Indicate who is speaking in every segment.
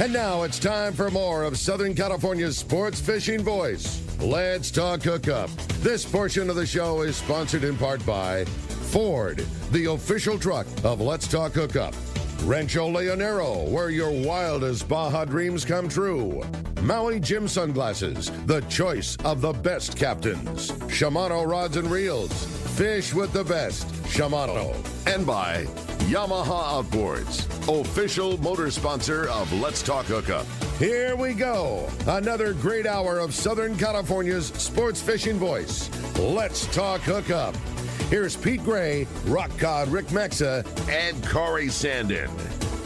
Speaker 1: And now it's time for more of Southern California's sports fishing voice. Let's talk hookup. This portion of the show is sponsored in part by Ford, the official truck of Let's Talk Hookup. Rancho Leonero, where your wildest Baja dreams come true. Maui Jim Sunglasses, the choice of the best captains. Shimano Rods and Reels, fish with the best. Shimano. And by Yamaha Outboards, official motor sponsor of Let's Talk Hookup. Here we go. Another great hour of Southern California's sports fishing voice. Let's Talk Hookup. Here's Pete Gray, Rock Cod Rick Mexa, and Corey Sandin.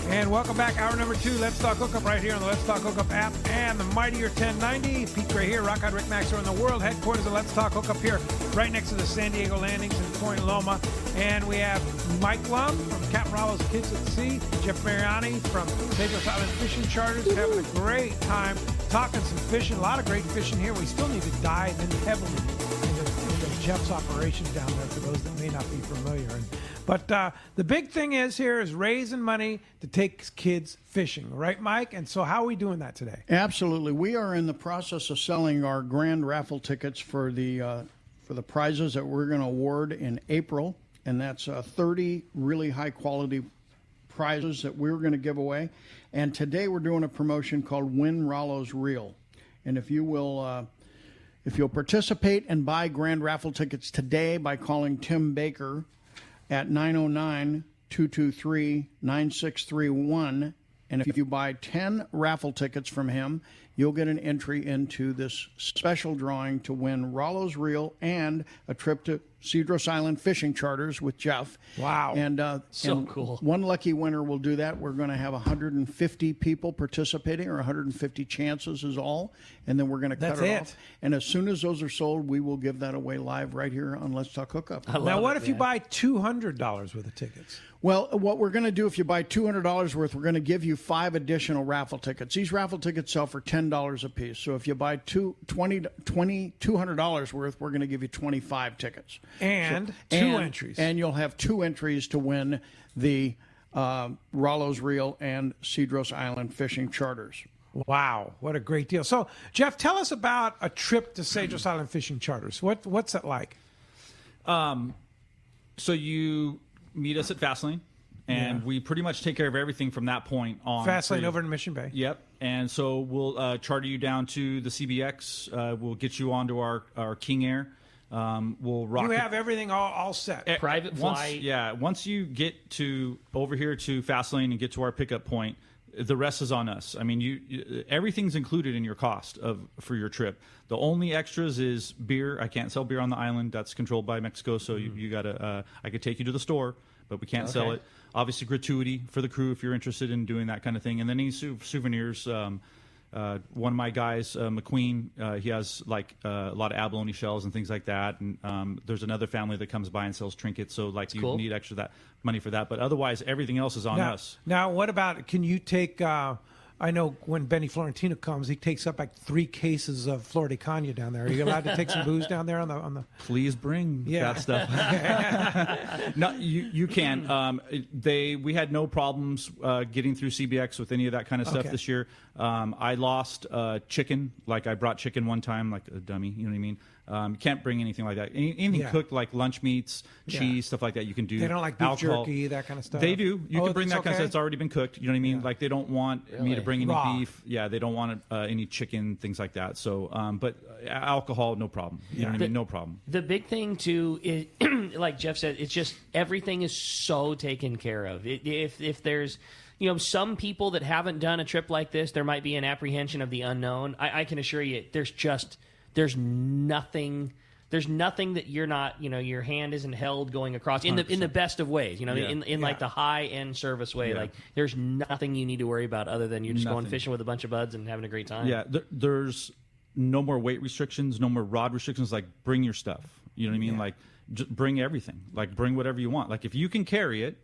Speaker 2: And welcome back. Hour number 2. Let's Talk Hookup right here on the Let's Talk Hookup app and the Mightier 1090. Pete Gray here, Rock Cod Rick Mexa, in the world headquarters of Let's Talk Hookup here, right next to the San Diego Landings in Point Loma. And we have Mike Lum from Captain Rollo's Kids at Sea, Jeff Mariani from Cedros Island Fishing Charters, having a great time talking some fishing. A lot of great fishing here. We still need to dive in heavily into Jeff's operation down there for those that may not be familiar. But the big thing is raising money to take kids fishing, right, Mike? And so how are we doing that today?
Speaker 3: Absolutely. We are in the process of selling our grand raffle tickets for the prizes that we're going to award in April, and that's 30 really high-quality prizes that we're going to give away. And today we're doing a promotion called Win Rollo's Reel. And if you'll participate and buy grand raffle tickets today by calling Tim Baker at 909-223-9631. And if you buy 10 raffle tickets from him, you'll get an entry into this special drawing to win Rollo's Reel and a trip to Cedros Island Fishing Charters with Jeff.
Speaker 2: Wow.
Speaker 3: And
Speaker 4: cool.
Speaker 3: One lucky winner will do that. We're going to have 150 people participating, or 150 chances is all. And then we're going to cut it off. And as soon as those are sold, we will give that away live right here on Let's Talk Hookup.
Speaker 2: Now, what if you buy $200 worth of tickets?
Speaker 3: Well, what we're going to do, if you buy $200 worth, we're going to give you 5 additional raffle tickets. These raffle tickets sell for $10 a piece. So if you buy $200 worth, we're going to give you 25 tickets.
Speaker 2: And two entries.
Speaker 3: And you'll have 2 entries to win the Rollo's Reel and Cedros Island Fishing Charters.
Speaker 2: Wow, what a great deal. So, Jeff, tell us about a trip to Cedros Island Fishing Charters. What's that like?
Speaker 4: So you meet us at Fastlane, and we pretty much take care of everything from that point on.
Speaker 2: Fastlane over in Mission Bay.
Speaker 4: Yep. And so we'll charter you down to the CBX. We'll get you onto our King Air. We'll rock.
Speaker 2: You have everything all set.
Speaker 5: Private flight.
Speaker 4: Once you get to over here to Fastlane and get to our pickup point, the rest is on us. I mean, everything's included in your cost for your trip. The only extras is beer. I can't sell beer on the island. That's controlled by Mexico. So you gotta. I could take you to the store, but we can't sell it. Obviously, gratuity for the crew if you're interested in doing that kind of thing. And then any souvenirs. One of my guys, McQueen, he has like a lot of abalone shells and things like that. And there's another family that comes by and sells trinkets. So like you need extra money for that. But otherwise, everything else is on us.
Speaker 2: Now, what about, can you take, I know when Benny Florentino comes, he takes up like 3 cases of Florida Cana down there. Are you allowed to take some booze down there on the?
Speaker 4: Please bring that stuff. No, you can. We had no problems getting through CBX with any of that kind of stuff this year. I lost chicken. Like I brought chicken one time, like a dummy. You know what I mean? You can't bring anything like that. Anything cooked like lunch meats, cheese, stuff like that. You can do.
Speaker 2: They don't like beef
Speaker 4: alcohol.
Speaker 2: jerky, that kind of stuff.
Speaker 4: They do. You can bring that kind of stuff that's already been cooked. You know what I mean? Like they don't want me to bring any beef. Yeah, they don't want any chicken, things like that. So, but alcohol, no problem. You know what I mean? No problem.
Speaker 5: The big thing too is, like Jeff said, it's just everything is so taken care of. If there's some people that haven't done a trip like this, there might be an apprehension of the unknown. I can assure you, there's nothing that you're not, your hand isn't held going across in the best of ways, in like the high end service way. Like there's nothing you need to worry about other than you're just going fishing with a bunch of buds and having a great time.
Speaker 4: Yeah, there's no more weight restrictions, no more rod restrictions. Like bring your stuff. You know what I mean? Like just bring everything. Like bring whatever you want. Like if you can carry it,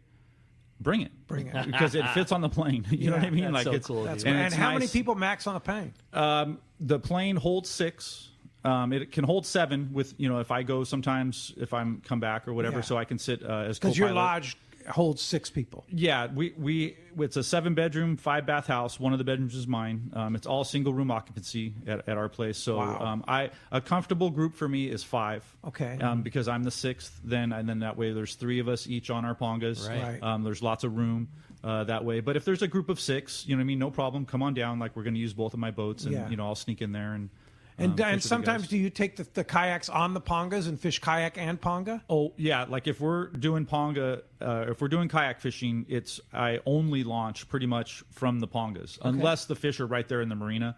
Speaker 4: bring it.
Speaker 2: Bring it.
Speaker 4: Because it fits on the plane. You know what I mean?
Speaker 5: That's
Speaker 4: like
Speaker 5: so cool.
Speaker 2: And how many people max on a plane?
Speaker 4: The plane holds 6. It can hold 7 with, if I go sometimes, if I'm come back or whatever, so I can sit as co-pilot.
Speaker 2: Because your lodge holds 6 people.
Speaker 4: Yeah, it's a 7-bedroom, 5-bath house. One of the bedrooms is mine. It's all single room occupancy at our place. So
Speaker 2: Wow.
Speaker 4: A comfortable group for me is 5.
Speaker 2: Okay.
Speaker 4: Because I'm the 6th. Then that way there's 3 of us each on our Pongas.
Speaker 2: Right.
Speaker 4: There's lots of room that way. But if there's a group of 6, you know what I mean, no problem. Come on down. Like we're going to use both of my boats, and I'll sneak in there and.
Speaker 2: And sometimes do you take the kayaks on the pongas and fish kayak and ponga?
Speaker 4: Oh yeah, like if we're doing ponga, if we're doing kayak fishing, I only launch pretty much from the pongas, unless the fish are right there in the marina,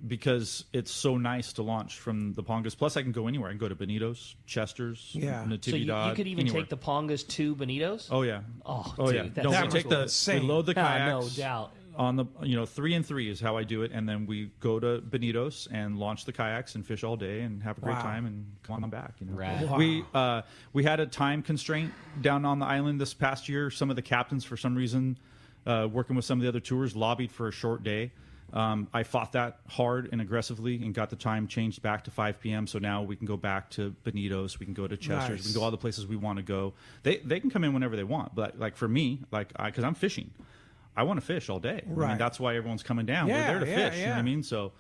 Speaker 4: because it's so nice to launch from the pongas. Plus, I can go anywhere. I can go to Benito's, Chester's, Natividad.
Speaker 5: So you could even
Speaker 4: anywhere.
Speaker 5: take the pongas to Benito's.
Speaker 4: Oh yeah.
Speaker 5: Oh,
Speaker 4: oh
Speaker 5: dude,
Speaker 4: yeah.
Speaker 5: that's
Speaker 4: We take we load the kayaks.
Speaker 5: No doubt.
Speaker 4: On the 3 and 3 is how I do it, and then we go to Benito's and launch the kayaks and fish all day and have a great time and come on back. You know?
Speaker 5: Right.
Speaker 4: We had a time constraint down on the island this past year. Some of the captains, for some reason, working with some of the other tours, lobbied for a short day. I fought that hard and aggressively and got the time changed back to 5 p.m. So now we can go back to Benito's, we can go to Chester's, we can go all the places we want to go. They can come in whenever they want, but like for me, because I'm fishing. I want to fish all day.
Speaker 2: Right.
Speaker 4: I mean, that's why everyone's coming down.
Speaker 2: Yeah,
Speaker 4: We're there to
Speaker 2: yeah,
Speaker 4: fish.
Speaker 2: yeah.
Speaker 4: You know what I mean? So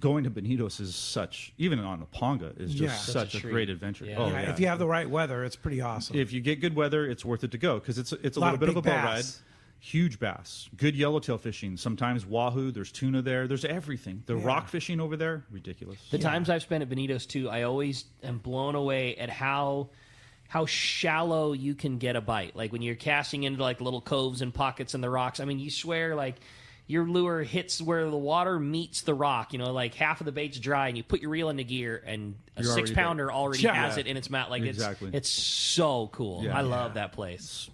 Speaker 4: going to Benito's is even on a Ponga, is just such a great adventure.
Speaker 5: Yeah.
Speaker 4: Oh,
Speaker 2: Yeah, if you have the right weather, it's pretty awesome.
Speaker 4: If you get good weather, it's worth it to go because it's a little bit of a boat ride. Huge bass, good yellowtail fishing, sometimes wahoo, there's tuna there, there's everything. The rock fishing over there, ridiculous.
Speaker 5: The times I've spent at Benito's too, I always am blown away at how shallow you can get a bite. Like when you're casting into like little coves and pockets in the rocks. I mean, you swear like your lure hits where the water meets the rock. You know, like half of the bait's dry, and you put your reel into gear, and a
Speaker 4: You're
Speaker 5: 6-pounder already has it in its mouth. Like
Speaker 4: exactly.
Speaker 5: it's so cool.
Speaker 4: Yeah.
Speaker 5: I love that place.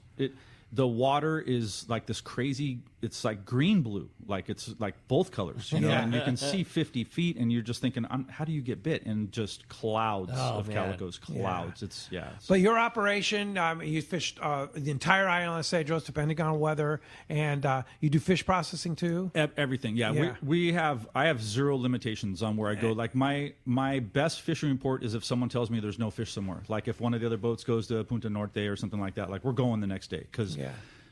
Speaker 4: The water is like this crazy, it's like green blue, like it's like both colors, you know, and you can see 50 feet and you're just thinking, how do you get bit? And just clouds of calicos, clouds. It's
Speaker 2: But your operation, you fished the entire island of Cedros, depending on weather, and you do fish processing too?
Speaker 4: Everything, yeah. I have zero limitations on where I go. Like my best fishing report is if someone tells me there's no fish somewhere. Like if one of the other boats goes to Punta Norte or something like that, like we're going the next day because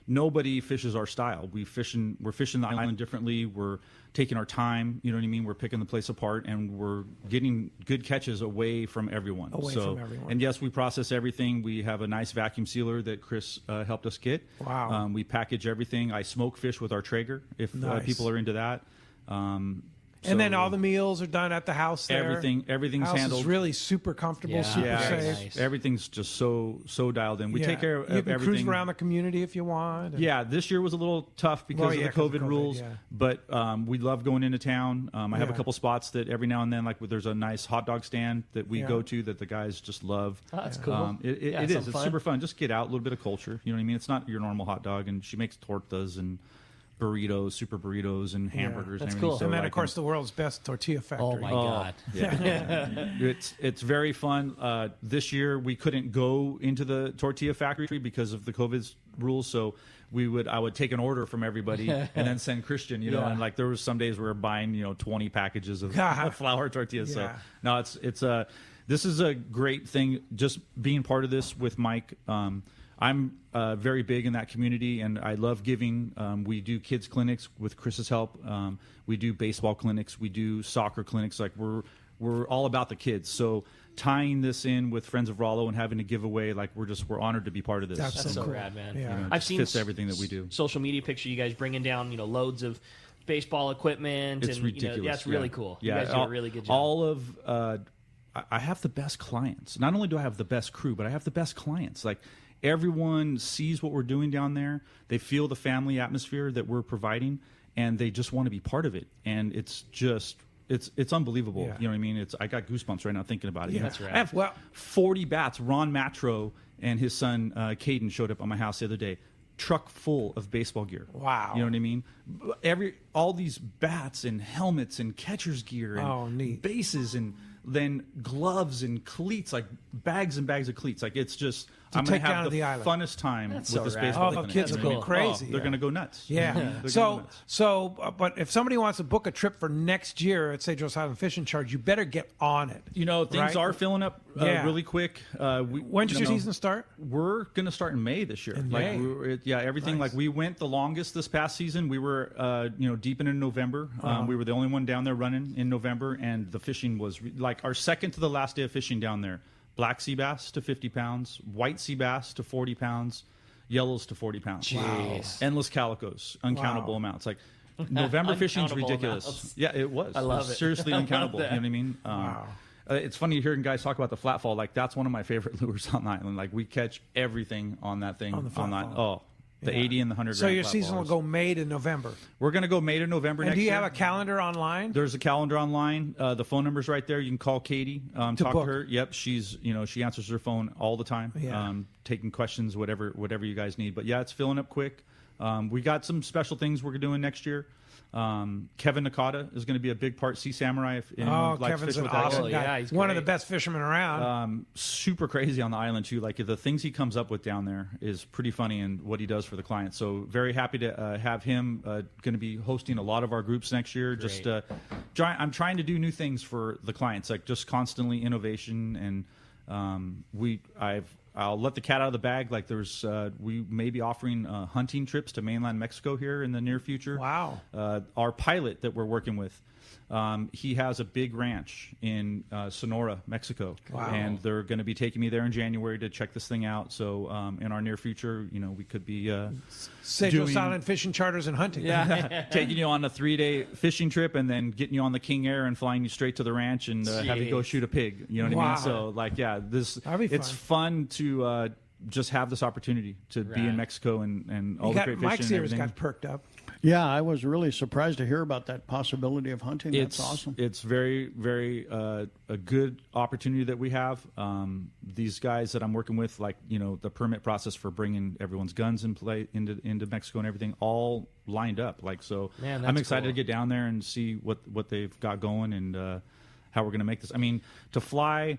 Speaker 4: nobody fishes our style. We're fishing the island differently. We're taking our time. You know what I mean? We're picking the place apart, and we're getting good catches away from everyone. And yes, we process everything. We have a nice vacuum sealer that Chris helped us get.
Speaker 2: Wow.
Speaker 4: We package everything. I smoke fish with our Traeger if people are into that.
Speaker 2: And then all the meals are done at the house there.
Speaker 4: Everything's
Speaker 2: house
Speaker 4: handled.
Speaker 2: Is really super comfortable, super safe.
Speaker 5: Nice.
Speaker 4: Everything's just so dialed in. We take care of
Speaker 2: you can
Speaker 4: everything.
Speaker 2: cruise around the community if you want.
Speaker 4: Yeah, this year was a little tough because of the COVID rules, but we love going into town. I have a couple spots that every now and then, like there's a nice hot dog stand that we go to that the guys just love.
Speaker 5: Oh, that's cool.
Speaker 4: It is. It's super fun. Just get out, a little bit of culture. You know what I mean? It's not your normal hot dog, and she makes tortas and burritos, super burritos, and hamburgers.
Speaker 5: That's
Speaker 4: and everything.
Speaker 5: cool.
Speaker 4: So
Speaker 2: and then, of course, the world's best tortilla factory.
Speaker 5: Oh my God!
Speaker 4: Yeah. It's very fun. This year we couldn't go into the tortilla factory because of the COVID rules, so I would take an order from everybody and then send Christian. You know, and like there was some days we were buying 20 packages of flour tortillas. So no, this is a great thing. Just being part of this with Mike. I'm very big in that community, and I love giving. We do kids clinics with Chris's help. We do baseball clinics. We do soccer clinics. Like we're all about the kids. So tying this in with Friends of Rollo and having to give away, like we're honored to be part of this.
Speaker 5: That's so rad, man.
Speaker 2: Yeah.
Speaker 5: I've seen
Speaker 4: fits everything that we do.
Speaker 5: Social media picture you guys bringing down, loads of baseball equipment.
Speaker 4: It's
Speaker 5: and,
Speaker 4: ridiculous.
Speaker 5: That's really cool.
Speaker 4: Yeah,
Speaker 5: you guys do a really good job.
Speaker 4: I have the best clients. Not only do I have the best crew, but I have the best clients. Like everyone sees what we're doing down there. They feel the family atmosphere that we're providing, and they just want to be part of it. And it's just it's unbelievable.
Speaker 2: Yeah.
Speaker 4: You know what I mean? I got goosebumps right now thinking about it.
Speaker 2: Yeah,
Speaker 5: that's right.
Speaker 4: I have 40 bats. Ron Matro and his son Caden showed up on my house the other day. Truck full of baseball gear.
Speaker 2: Wow.
Speaker 4: You know what I mean? All these bats and helmets and catcher's gear and bases and then gloves and cleats, like bags and bags of cleats. Like it's just I'm going
Speaker 2: take
Speaker 4: to
Speaker 2: down
Speaker 4: have
Speaker 2: to
Speaker 4: the
Speaker 2: the island.
Speaker 4: funnest time
Speaker 5: That's
Speaker 4: with
Speaker 5: so
Speaker 4: this
Speaker 5: rad.
Speaker 4: baseball.
Speaker 2: Oh, the
Speaker 4: clinic.
Speaker 2: kids
Speaker 4: You
Speaker 2: are
Speaker 4: know what I
Speaker 2: going
Speaker 4: mean?
Speaker 2: crazy.
Speaker 4: They're going to go nuts.
Speaker 2: Yeah.
Speaker 4: They're gonna go
Speaker 2: So,
Speaker 4: nuts.
Speaker 2: but if somebody wants to book a trip for next year at Cedros Island Fishing Charge, you better get on it.
Speaker 4: You know, things
Speaker 2: Right?
Speaker 4: are filling up
Speaker 2: Yeah.
Speaker 4: really quick.
Speaker 2: When does your season start?
Speaker 4: We're going to start in May this year.
Speaker 2: In
Speaker 4: like,
Speaker 2: May?
Speaker 4: Everything.
Speaker 2: Nice.
Speaker 4: Like we went the longest this past season. We were, deep into November. We were the only one down there running in November, and the fishing was like our second to the last day of fishing down there. Black sea bass to 50 pounds, white sea bass to 40 pounds, yellows to 40 pounds.
Speaker 5: Jeez.
Speaker 4: Endless calicos, uncountable
Speaker 2: Wow.
Speaker 4: amounts. Like November fishing's
Speaker 5: Uncountable
Speaker 4: ridiculous.
Speaker 5: amounts.
Speaker 4: Yeah, it was.
Speaker 5: I love
Speaker 4: was
Speaker 5: it.
Speaker 4: Seriously
Speaker 5: I love
Speaker 4: uncountable. You
Speaker 5: that.
Speaker 4: know what I mean? It's funny hearing guys talk about the flatfall. Like that's one of my favorite lures on the island. Like we catch everything on that thing.
Speaker 2: On the flatfall.
Speaker 4: Oh, the 80 and the 100.
Speaker 2: So
Speaker 4: gram
Speaker 2: your season will
Speaker 4: flatfalls.
Speaker 2: go May to November.
Speaker 4: We're going to go May to November
Speaker 2: And
Speaker 4: next
Speaker 2: do you
Speaker 4: year.
Speaker 2: have a calendar online?
Speaker 4: There's a calendar online. The phone number's right there. You can call Katie, talk
Speaker 2: book.
Speaker 4: to her. Yep, she's she answers her phone all the time.
Speaker 2: Yeah.
Speaker 4: Taking questions, whatever you guys need. But yeah, it's filling up quick. We got some special things we're doing next year. Kevin Nakata is going to be a big part. Sea Samurai. If anyone likes
Speaker 2: Kevin's
Speaker 4: fishing
Speaker 2: an
Speaker 4: with that
Speaker 2: awesome
Speaker 4: guy.
Speaker 5: Yeah,
Speaker 2: guy.
Speaker 5: he's
Speaker 2: One of the
Speaker 5: great.
Speaker 2: best fishermen around.
Speaker 4: Super crazy on the island too. Like the things he comes up with down there is pretty funny, and what he does for the clients. So very happy to have him. Going to be hosting a lot of our groups next year. Just I'm trying to do new things for the clients, like just constantly innovation, and I'll let the cat out of the bag. Like we may be offering hunting trips to mainland Mexico here in the near future.
Speaker 2: Wow.
Speaker 4: Our pilot that we're working with, he has a big ranch in Sonora, Mexico.
Speaker 2: Wow.
Speaker 4: And they're going to be taking me there in January to check this thing out. So in our near future, we could be
Speaker 2: Cedros
Speaker 4: doing-
Speaker 2: Island Fishing Charters and Hunting.
Speaker 4: taking you on a 3-day fishing trip and then getting you on the King Air and flying you straight to the ranch and have you go
Speaker 5: Jeez.
Speaker 4: shoot a pig. You know what I
Speaker 2: Wow.
Speaker 4: mean? So
Speaker 2: That'd be
Speaker 4: it's fun to just have this opportunity to be in
Speaker 5: Right.
Speaker 4: Mexico and all
Speaker 2: You
Speaker 4: the
Speaker 2: got
Speaker 4: great fishing
Speaker 2: Mike's
Speaker 4: and
Speaker 2: ears
Speaker 4: everything.
Speaker 2: got perked up.
Speaker 3: Yeah, I was really surprised to hear about that possibility of hunting. That's awesome.
Speaker 4: It's very, very a good opportunity that we have. These guys that I'm working with, like the permit process for bringing everyone's guns in play into Mexico and everything, all lined up. Like so,
Speaker 5: Man,
Speaker 4: I'm
Speaker 5: that's
Speaker 4: excited
Speaker 5: cool.
Speaker 4: to get down there and see what they've got going and how we're going to make this. I mean, to fly.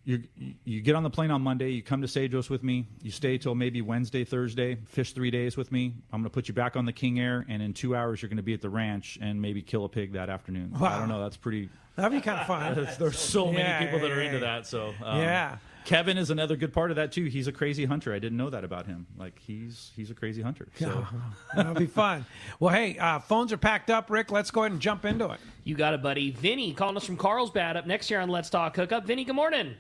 Speaker 4: You get on the plane on Monday, you come to Cedros with me, you stay till maybe Wednesday, Thursday, fish 3 days with me. I'm going to put you back on the King Air, and in 2 hours you're going to be at the ranch and maybe kill a pig that afternoon.
Speaker 2: Wow.
Speaker 4: I don't know, that's pretty...
Speaker 2: That'd be kind of fun.
Speaker 4: There's so many
Speaker 2: Yeah,
Speaker 4: people that are
Speaker 2: yeah,
Speaker 4: into
Speaker 2: yeah.
Speaker 4: that. So
Speaker 2: Yeah.
Speaker 4: Kevin is another good part of that too. He's a crazy hunter. I didn't know that about him. Like he's a crazy hunter. So
Speaker 2: That'll be fun. Well, hey, phones are packed up, Rick. Let's go ahead and jump into it.
Speaker 5: You got it, buddy. Vinny calling us from Carlsbad up next year on Let's Talk Hookup. Vinny, good morning.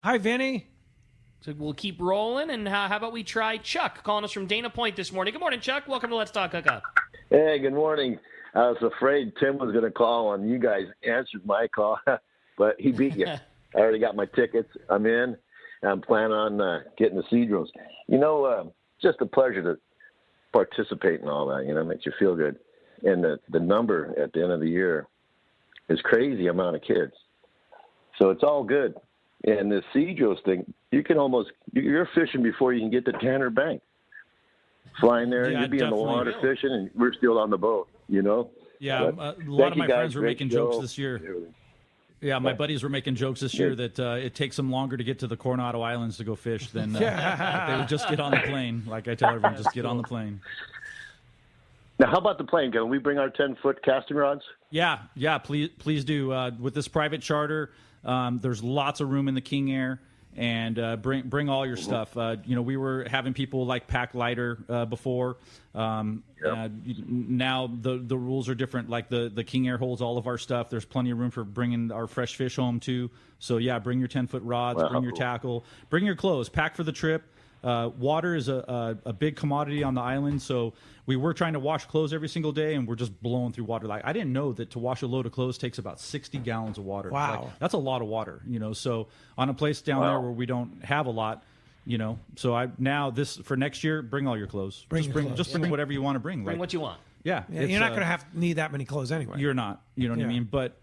Speaker 2: Hi, Vinny.
Speaker 5: So we'll keep rolling, and how about we try Chuck calling us from Dana Point this morning. Good morning, Chuck. Welcome to Let's Talk Hookup.
Speaker 6: Hey, good morning. I was afraid Tim was going to call, and you guys answered my call, but he beat you. I already got my tickets. I'm in. I'm planning on getting the Cedros. Just a pleasure to participate in all that. It makes you feel good. And the number at the end of the year is crazy amount of kids. So it's all good. And the Cedros thing, you're fishing before you can get to Tanner Bank. Flying there,
Speaker 4: Yeah,
Speaker 6: you'd be in the
Speaker 4: definitely.
Speaker 6: water fishing, and we're still on the boat,
Speaker 4: yeah,
Speaker 6: But
Speaker 4: a
Speaker 6: thank
Speaker 4: lot of
Speaker 6: you
Speaker 4: my
Speaker 6: guys.
Speaker 4: friends were
Speaker 6: Great
Speaker 4: making
Speaker 6: show.
Speaker 4: jokes this year. Yeah, my buddies were making jokes this year that it takes them longer to get to the Coronado Islands to go fish than if they would just get on the plane. Like I tell everyone, just get on the plane.
Speaker 6: Now, how about the plane? Can we bring our 10-foot casting rods?
Speaker 4: Yeah, please do. With this private charter, there's lots of room in the King Air, and bring all your stuff. We were having people like pack lighter before. Now the rules are different. Like the King Air holds all of our stuff. There's plenty of room for bringing our fresh fish home too. So yeah, bring your 10-foot rods,
Speaker 6: Wow.
Speaker 4: bring your tackle, bring your clothes, pack for the trip. Water is a big commodity on the island, so we were trying to wash clothes every single day, and we're just blowing through water. Like I didn't know that to wash a load of clothes takes about 60 gallons of water.
Speaker 2: Wow.
Speaker 4: Like, that's a lot of water, So on a place down there where we don't have a lot, so for next year, bring all your clothes. Just bring whatever you want to bring.
Speaker 5: Bring
Speaker 4: Like,
Speaker 5: what you want.
Speaker 4: yeah,
Speaker 2: Yeah, you're not going to need that many clothes anyway.
Speaker 4: You're not. You know what I
Speaker 2: Yeah.
Speaker 4: mean? But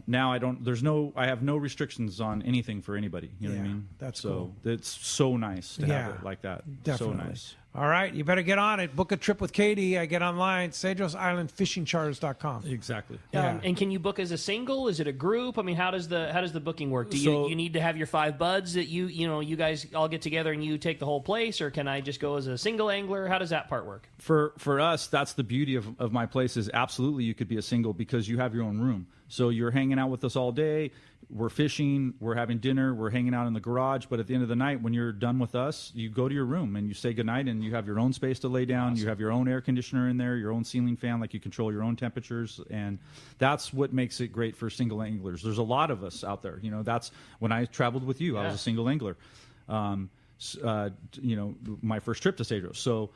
Speaker 4: now I don't. I have no restrictions on anything for anybody. You know what I
Speaker 2: Yeah,
Speaker 4: mean?
Speaker 2: that's
Speaker 4: so
Speaker 2: cool.
Speaker 4: it's so nice to
Speaker 2: Yeah,
Speaker 4: have it like that.
Speaker 2: Definitely.
Speaker 4: So nice.
Speaker 2: All right, you better get on it. Book a trip with Katie. I get online, CedrosIslandFishingCharters.com.
Speaker 4: Exactly.
Speaker 2: Yeah.
Speaker 5: And can you book as a single? Is it a group? I mean, how does the booking work? Do you need to have your 5 buds that you guys all get together and you take the whole place, or can I just go as a single angler? How does that part work?
Speaker 4: For us, that's the beauty of my place is absolutely you could be a single because you have your own room. So you're hanging out with us all day. We're fishing, we're having dinner, we're hanging out in the garage. But at the end of the night, when you're done with us, you go to your room and you say goodnight, and you have your own space to lay down. Awesome. You have your own air conditioner in there, your own ceiling fan, like you control your own temperatures. And that's what makes it great for single anglers. There's a lot of us out there. That's when I traveled with you, I was a single angler. My first trip to Cedros. So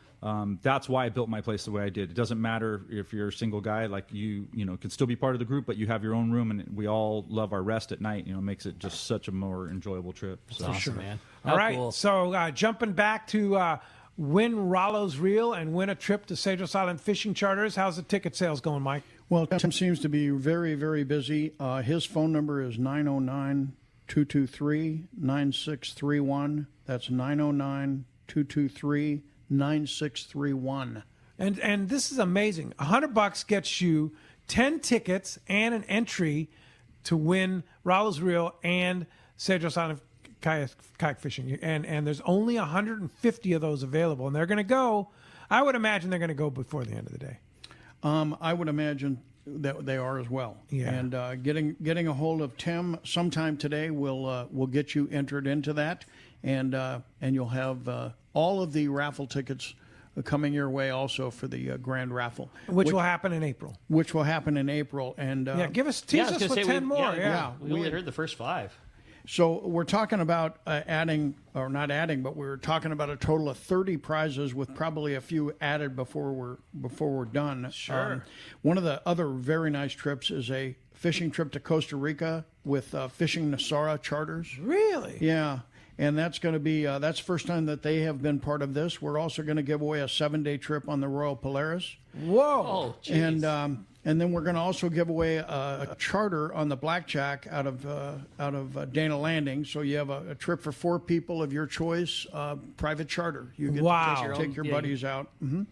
Speaker 4: that's why I built my place the way I did. It doesn't matter if you're a single guy, like you can still be part of the group, but you have your own room, and we all love our rest at night. It makes it just such a more enjoyable trip. So.
Speaker 5: Awesome, sure, man.
Speaker 2: All right,
Speaker 5: cool.
Speaker 2: So jumping back to win Rollo's reel and win a trip to Cedros Island Fishing Charters. How's the ticket sales going, Mike?
Speaker 3: Well, Tim seems to be very, very busy. His phone number is 909-223-9631. That's 909-223-9631.
Speaker 2: And this is amazing. $100 gets you 10 tickets and an entry to win Rollo's Reel and Cedros Island kayak fishing. And there's only 150 of those available, and they're going to go. I would imagine they're going to go before the end of the day.
Speaker 3: I would imagine that they are as well.
Speaker 2: Yeah.
Speaker 3: And getting a hold of Tim sometime today will get you entered into that, and you'll have all of the raffle tickets coming your way also for the grand raffle,
Speaker 2: which will happen in April.
Speaker 3: Which will happen in April, and
Speaker 2: tease us with 10 more.
Speaker 5: We only heard the first 5.
Speaker 3: So we're talking about adding, or not adding, but we're talking about a total of 30 prizes with probably a few added before we're done.
Speaker 2: Sure.
Speaker 3: One of the other very nice trips is a fishing trip to Costa Rica with Fishing Nasara Charters.
Speaker 2: Really?
Speaker 3: Yeah. And that's going to be, that's the first time that they have been part of this. We're also going to give away a 7-day trip on the Royal Polaris.
Speaker 2: Whoa.
Speaker 5: Oh, geez.
Speaker 3: And then we're going to also give away a charter on the Blackjack out of Dana Landing. So you have a trip for 4 people of your choice, private charter. You get to take your buddies out. Mm-hmm.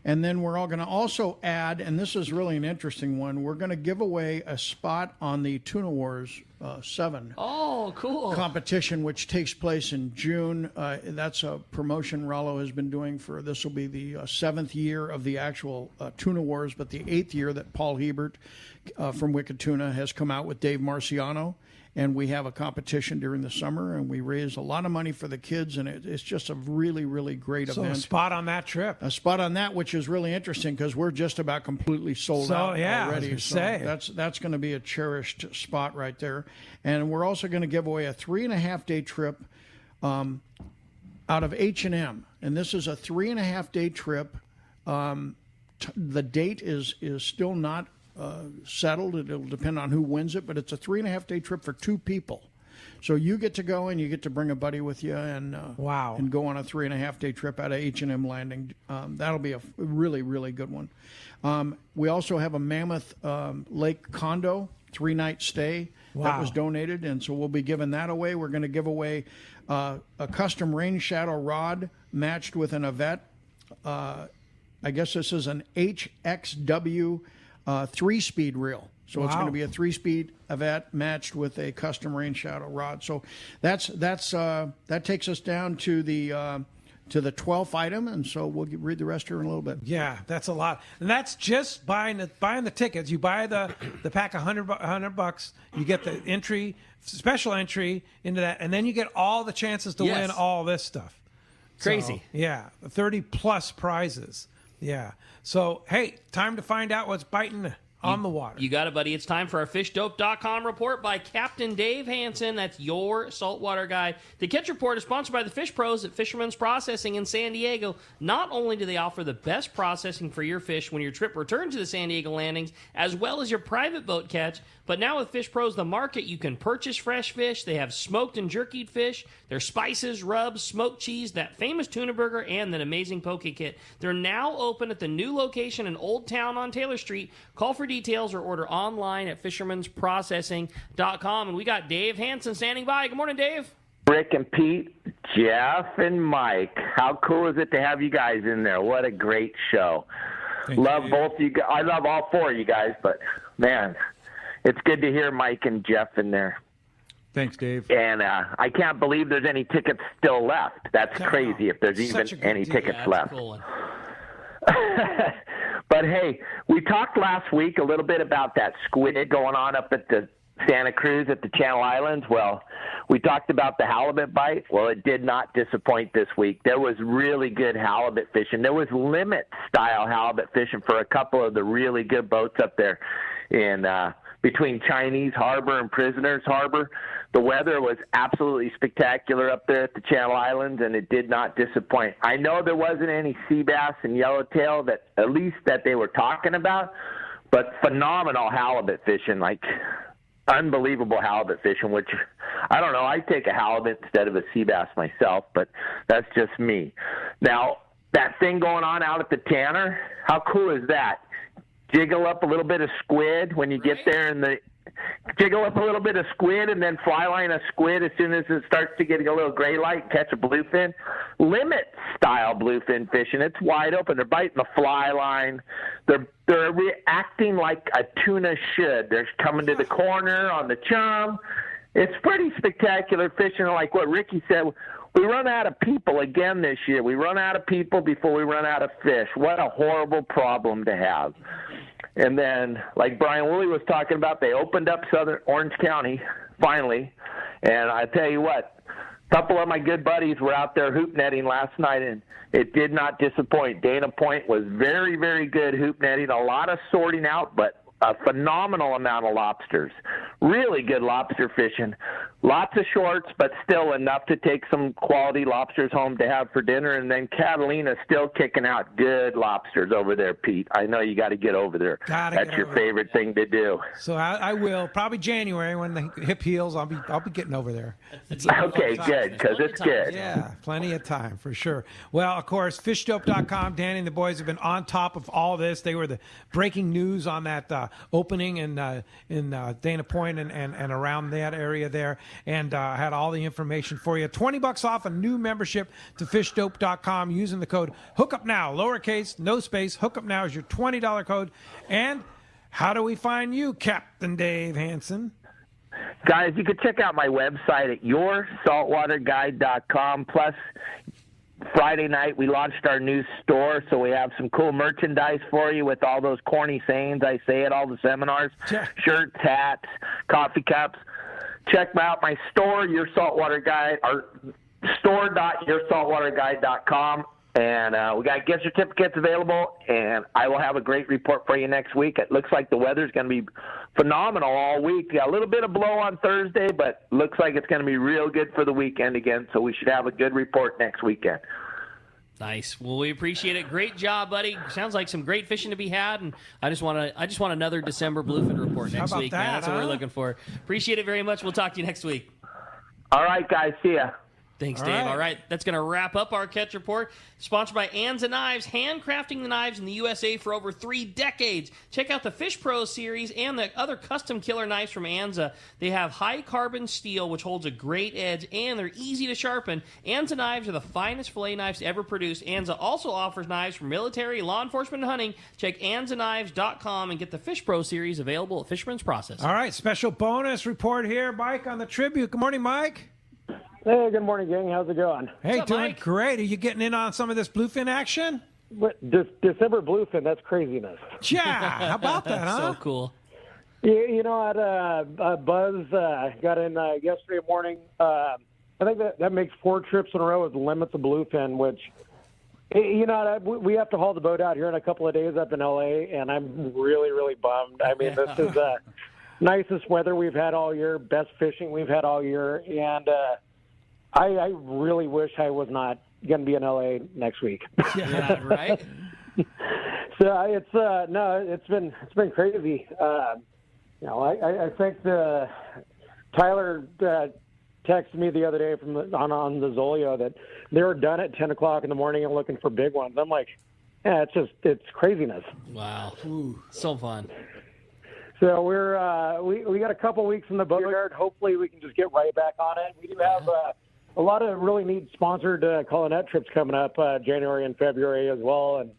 Speaker 3: And then we're all going to also add, and this is really an interesting one, we're going to give away a spot on the Tuna Wars 7 competition, which takes place in June. That's a promotion Rollo has been doing this will be the 7th year of the actual Tuna Wars, but the 8th year that Paul Hebert from Wicked Tuna has come out with Dave Marciano. And we have a competition during the summer, and we raise a lot of money for the kids, and it's just a really, really great event.
Speaker 2: So a spot on that trip.
Speaker 3: A spot on that, which is really interesting because we're just about completely sold out already. That's going to be a cherished spot right there. And we're also going to give away a 3.5-day trip out of H&M. And this is a 3.5-day trip. The date is still not settled. It'll depend on who wins it, but it's a 3.5-day trip for 2 people. So you get to go and you get to bring a buddy with you and and go on a 3.5-day trip out of H&M Landing. That'll be a really, really good one. We also have a Mammoth Lake condo 3-night stay that was donated, and so we'll be giving that away. We're going to give away a custom rain shadow rod matched with an Yvette. I guess this is an HXW 3-speed reel. So it's going to be a 3-speed Yvette matched with a custom rain shadow rod. So that takes us down to the 12th item, and so we'll read the rest here in a little bit.
Speaker 2: Yeah, that's a lot, and that's just buying the tickets. You buy the pack $100. You get the special entry into that, and then you get all the chances to win all this stuff.
Speaker 5: Crazy.
Speaker 2: So, 30 plus prizes. Yeah. So, hey, time to find out what's biting on the water.
Speaker 5: You got it, buddy. It's time for our FishDope.com report by Captain Dave Hansen. That's your saltwater guide. The Catch Report is sponsored by the Fish Pros at Fisherman's Processing in San Diego. Not only do they offer the best processing for your fish when your trip returns to the San Diego landings, as well as your private boat catch, but now with Fish Pros The Market, you can purchase fresh fish. They have smoked and jerkied fish, their spices, rubs, smoked cheese, that famous tuna burger, and that amazing poke kit. They're now open at the new location in Old Town on Taylor Street. Call for details or order online at fishermansprocessing.com. And we got Dave Hansen standing by. Good morning, Dave.
Speaker 7: Rick and Pete, Jeff and Mike. How cool is it to have you guys in there? What a great show. Love both you guys. I love all four of you guys, but, man, it's good to hear Mike and Jeff in there.
Speaker 4: Thanks, Dave.
Speaker 7: And I can't believe there's any tickets still left. That's crazy if there's even any tickets left.
Speaker 5: Cool.
Speaker 7: But, hey, we talked last week a little bit about that squid going on up at the Santa Cruz at the Channel Islands. Well, we talked about the halibut bite. Well, it did not disappoint this week. There was really good halibut fishing. There was limit-style halibut fishing for a couple of the really good boats up there in between Chinese Harbor and Prisoners Harbor. The weather was absolutely spectacular up there at the Channel Islands, and it did not disappoint. I know there wasn't any sea bass and yellowtail that at least that they were talking about, but phenomenal halibut fishing, like unbelievable halibut fishing, which I don't know. I take a halibut instead of a sea bass myself, but that's just me. Now, that thing going on out at the Tanner, how cool is that? Jiggle up a little bit of squid when you get there, and jiggle up a little bit of squid, and then fly line a squid as soon as it starts to get a little gray light, catch a bluefin. Limit style bluefin fishing. It's wide open. They're biting the fly line. They're reacting like a tuna should. They're coming to the corner on the chum. It's pretty spectacular fishing. Like what Ricky said, we run out of people again this year. We run out of people before we run out of fish. What a horrible problem to have. And then, like Brian Woolley was talking about, they opened up Southern Orange County, finally. And I tell you what, a couple of my good buddies were out there hoop netting last night, and it did not disappoint. Dana Point was very, very good hoop netting, a lot of sorting out, but a phenomenal amount of lobsters. Really good lobster fishing. Lots of shorts, but still enough to take some quality lobsters home to have for dinner. And then Catalina's still kicking out good lobsters over there, Pete. I know you got to get over there. That's your favorite thing to do.
Speaker 2: So I will. Probably January when the hip heals, I'll be getting over there.
Speaker 7: Okay, good, because it's good.
Speaker 2: Yeah, plenty of time for sure. Well, of course, fishdope.com. Danny and the boys have been on top of all this. They were the breaking news on that opening in Dana Point and around that area there, and had all the information for you. $20 off a new membership to fishdope.com using the code HookUpNow, lowercase, no space. HookUpNow is your $20 code. And how do we find you, Captain Dave Hansen?
Speaker 7: Guys, you can check out my website at yoursaltwaterguide.com. Plus, Friday night, we launched our new store, so we have some cool merchandise for you with all those corny sayings I say at all the seminars.
Speaker 2: Yeah.
Speaker 7: Shirts, hats, coffee cups. Check out my store, Your Saltwater Guide, or store.yoursaltwaterguide.com. And we got gift certificates available, and I will have a great report for you next week. It looks like the weather's going to be phenomenal all week. Got a little bit of blow on Thursday, but looks like it's going to be real good for the weekend again, so we should have a good report next weekend.
Speaker 5: Nice. Well, we appreciate it. Great job, buddy. Sounds like some great fishing to be had, and I just want another December bluefin report next week. Man. That's what we're looking for. Appreciate it very much. We'll talk to you next week.
Speaker 7: All right, guys. See ya.
Speaker 5: Thanks, Dave. All right, that's going to wrap up our Catch Report. Sponsored by Anza Knives, handcrafting the knives in the USA for over 3 decades. Check out the Fish Pro series and the other custom killer knives from Anza. They have high carbon steel, which holds a great edge, and they're easy to sharpen. Anza knives are the finest fillet knives ever produced. Anza also offers knives for military, law enforcement, and hunting. Check anzaknives.com and get the Fish Pro series available at Fisherman's Process.
Speaker 2: All right, special bonus report here, Mike, on the tribute. Good morning, Mike.
Speaker 8: Hey, good morning, gang. How's it going?
Speaker 2: Hey,
Speaker 5: up,
Speaker 2: doing
Speaker 5: Mike?
Speaker 2: great. Are you getting in on some of this bluefin action?
Speaker 8: December bluefin, that's craziness.
Speaker 2: Yeah, how about that, huh?
Speaker 5: So cool.
Speaker 8: You know, I had a buzz, got in yesterday morning. I think that makes 4 trips in a row with limits of bluefin, which, you know, we have to haul the boat out here in a couple of days up in L.A., and I'm really, really bummed. I mean, this is the nicest weather we've had all year, best fishing we've had all year, and I really wish I was not going to be in LA next week.
Speaker 5: Yeah, right?
Speaker 8: So it's been crazy. You know, I think Tyler texted me the other day from on the Zolio that they were done at 10 o'clock in the morning and looking for big ones. I'm like, yeah, it's craziness.
Speaker 5: Wow. Ooh, so fun.
Speaker 8: So we got a couple weeks in the boatyard. Hopefully we can just get right back on it. We do have a lot of really neat sponsored Colonet trips coming up January and February as well. And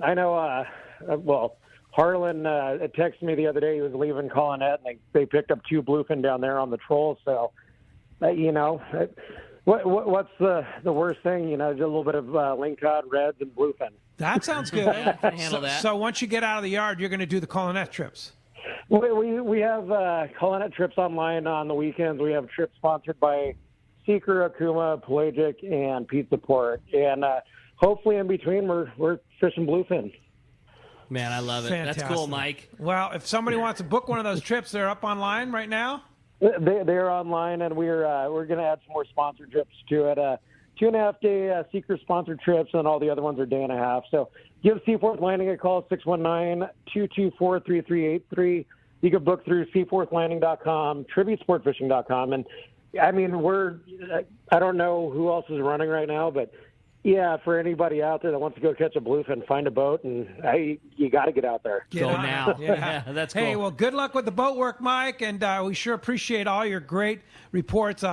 Speaker 8: I know, Harlan texted me the other day. He was leaving Colonet, and they picked up 2 bluefin down there on the troll. So, what's the worst thing? Just a little bit of lingcod, reds, and bluefin.
Speaker 2: That sounds good.
Speaker 5: Yeah, I can handle that.
Speaker 2: So once you get out of the yard, you're going to do the Colonet trips.
Speaker 8: We have Colonet trips online on the weekends. We have trips sponsored by Seeker, Akuma, Pelagic, and Pizza Port. And hopefully in between, we're fishing bluefin.
Speaker 5: Man, I love it.
Speaker 2: Fantastic.
Speaker 5: That's cool, Mike.
Speaker 2: Well, if somebody wants to book one of those trips, they're up online right now?
Speaker 8: They're online, and we're going to add some more sponsored trips to it. 2.5-day Seeker sponsored trips, and all the other ones are day and a half. So give Seaforth Landing a call, 619-224-3383. You can book through seaforthlanding.com, tributesportfishing.com. And, I mean, I don't know who else is running right now, but, yeah, for anybody out there that wants to go catch a bluefin, find a boat, and you got to get out there.
Speaker 5: Go now. Yeah, that's cool.
Speaker 2: Hey, well, good luck with the boat work, Mike, and we sure appreciate all your great reports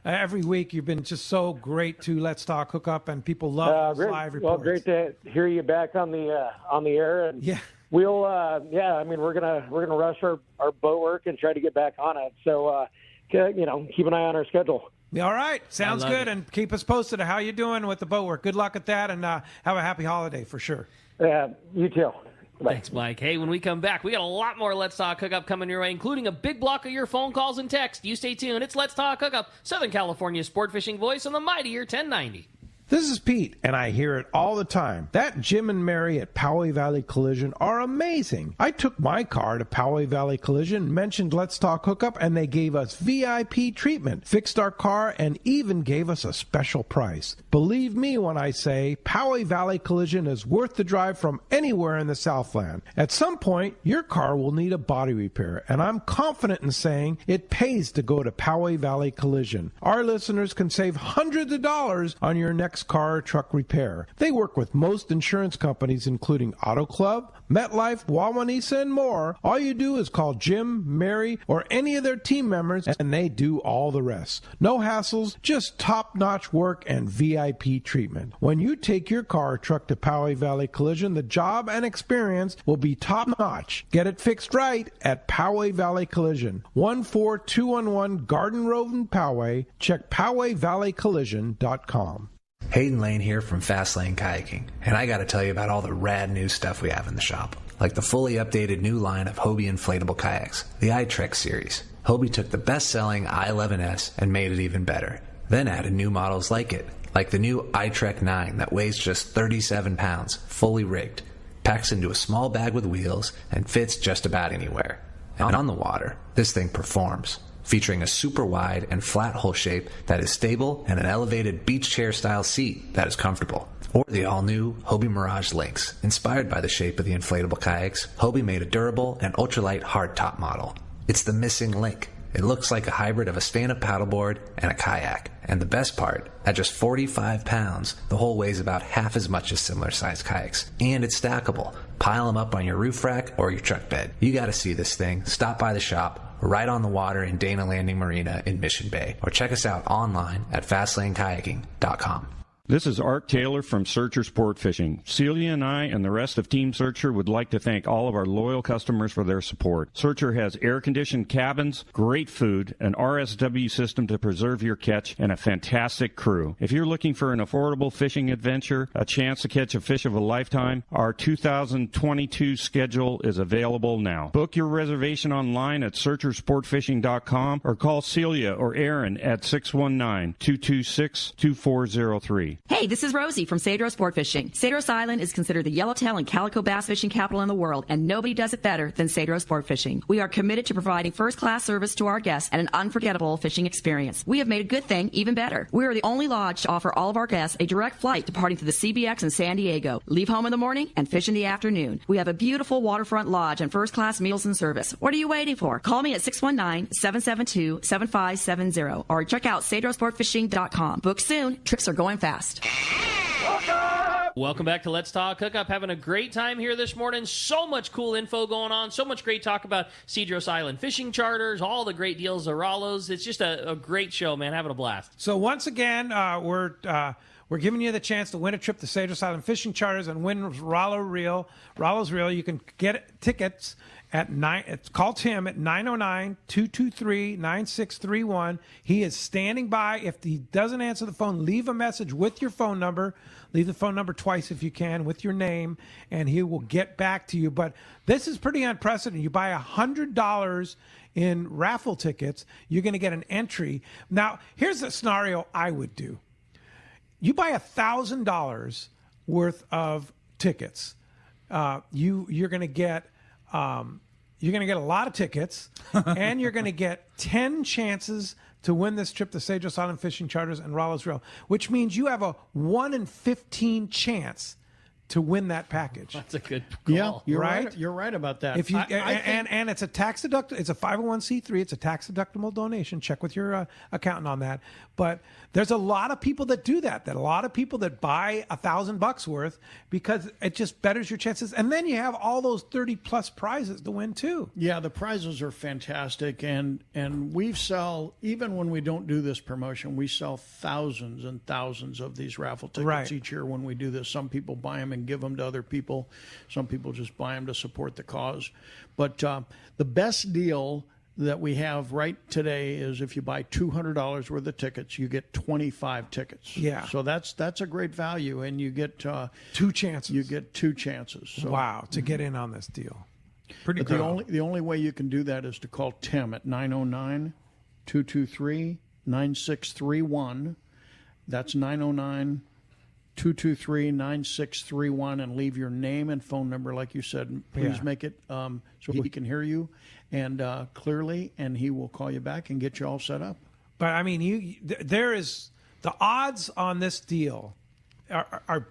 Speaker 2: every week. You've been just so great to Let's Talk Hookup, and people love those live reports.
Speaker 8: Well, great to hear you back on the air, and we'll we're gonna rush our boat work and try to get back on it. So keep an eye on our schedule.
Speaker 2: All right. Sounds good. And keep us posted on how you're doing with the boat work. Good luck at that, and have a happy holiday for sure.
Speaker 8: You too. Bye.
Speaker 5: Thanks, Mike. Hey, when we come back, we got a lot more Let's Talk Hookup coming your way, including a big block of your phone calls and texts. You stay tuned. It's Let's Talk Hookup, Southern California's sport fishing voice on the mightier 1090.
Speaker 9: This is Pete, and I hear it all the time. That Jim and Mary at Poway Valley Collision are amazing. I took my car to Poway Valley Collision, mentioned Let's Talk Hookup, and they gave us VIP treatment, fixed our car, and even gave us a special price. Believe me when I say Poway Valley Collision is worth the drive from anywhere in the Southland. At some point, your car will need a body repair, and I'm confident in saying it pays to go to Poway Valley Collision. Our listeners can save hundreds of dollars on your next car or truck repair. They work with most insurance companies, including Auto Club, MetLife, Wawanesa, and more. All you do is call Jim, Mary, or any of their team members, and they do all the rest. No hassles, just top-notch work and VIP treatment. When you take your car or truck to Poway Valley Collision, the job and experience will be top-notch. Get it fixed right at Poway Valley Collision, 14211 Garden Road in Poway. Check PowayValleyCollision.com.
Speaker 10: Hayden Lane here from Fast Lane Kayaking, and I gotta tell you about all the rad new stuff we have in the shop. Like the fully updated new line of Hobie inflatable kayaks, the iTrek series. Hobie took the best-selling I-11S and made it even better, then added new models like it, like the new iTrek 9 that weighs just 37 pounds, fully rigged, packs into a small bag with wheels, and fits just about anywhere. And on the water, this thing performs, featuring a super wide and flat hull shape that is stable and an elevated beach chair style seat that is comfortable. Or the all-new Hobie Mirage Lynx. Inspired by the shape of the inflatable kayaks, Hobie made a durable and ultralight hardtop model. It's the missing link. It looks like a hybrid of a stand-up paddleboard and a kayak. And the best part, at just 45 pounds, the hull weighs about half as much as similar-sized kayaks. And it's stackable. Pile them up on your roof rack or your truck bed. You gotta see this thing. Stop by the shop, right on the water in Dana Landing Marina in Mission Bay, or check us out online at FastlaneKayaking.com.
Speaker 11: This is Art Taylor from Searcher Sport Fishing. Celia and I and the rest of Team Searcher would like to thank all of our loyal customers for their support. Searcher has air-conditioned cabins, great food, an RSW system to preserve your catch, and a fantastic crew. If you're looking for an affordable fishing adventure, a chance to catch a fish of a lifetime, our 2022 schedule is available now. Book your reservation online at searchersportfishing.com or call Celia or Aaron at 619-226-2403.
Speaker 12: Hey, this is Rosie from Cedros Sport Fishing. Cedros Island is considered the yellowtail and calico bass fishing capital in the world, and nobody does it better than Cedros Sport Fishing. We are committed to providing first-class service to our guests and an unforgettable fishing experience. We have made a good thing even better. We are the only lodge to offer all of our guests a direct flight departing to the CBX in San Diego. Leave home in the morning and fish in the afternoon. We have a beautiful waterfront lodge and first-class meals and service. What are you waiting for? Call me at 619-772-7570 or check out cedrosportfishing.com. Book soon. Trips are going fast.
Speaker 5: Welcome back to Let's Talk Hookup. Having a great time here this morning. So much cool info going on. So much great talk about Cedros Island fishing charters, all the great deals of Rollos. It's just a great show, man. Having a blast.
Speaker 2: So once again, we're giving you the chance to win a trip to Cedros Island fishing charters and win Rollo's Reel. You can get tickets at call Tim at 909-223-9631. He is standing by. If he doesn't answer the phone, leave a message with your phone number. Leave the phone number twice if you can with your name, and he will get back to you. But this is pretty unprecedented. You buy $100 in raffle tickets, you're going to get an entry. Now, here's the scenario I would do. You buy $1,000 worth of tickets. You're going to get a lot of tickets, and you're going to get 10 chances to win this trip to Cedros Island Fishing Charters and Rollo's Reel, which means you have a 1 in 15 chance to win that package.
Speaker 5: That's a good call.
Speaker 3: Yeah, you're right. You're right about that.
Speaker 2: If you and it's a tax deductible. It's a 501c3. It's a tax deductible donation. Check with your accountant on that. But there's a lot of people that do that. That a lot of people that buy $1,000 worth because it just betters your chances. And then you have all those 30+ prizes to win too.
Speaker 3: Yeah, the prizes are fantastic, and we sell, even when we don't do this promotion, we sell thousands and thousands of these raffle tickets each year when we do this. Some people buy them and give them to other people. Some people just buy them to support the cause. But the best deal that we have right today is if you buy $200 worth of tickets, you get 25 tickets.
Speaker 2: Yeah.
Speaker 3: So that's a great value, and you get
Speaker 2: 2 chances.
Speaker 3: You get 2 chances. So,
Speaker 2: wow, to get in on this deal. Pretty
Speaker 3: but
Speaker 2: cool.
Speaker 3: the only way you can do that is to call Tim at 909-223-9631. That's 909-223-9631, and leave your name and phone number, like you said. Please make it so he can hear you and clearly, and he will call you back and get you all set up.
Speaker 2: But I mean, there is the odds on this deal are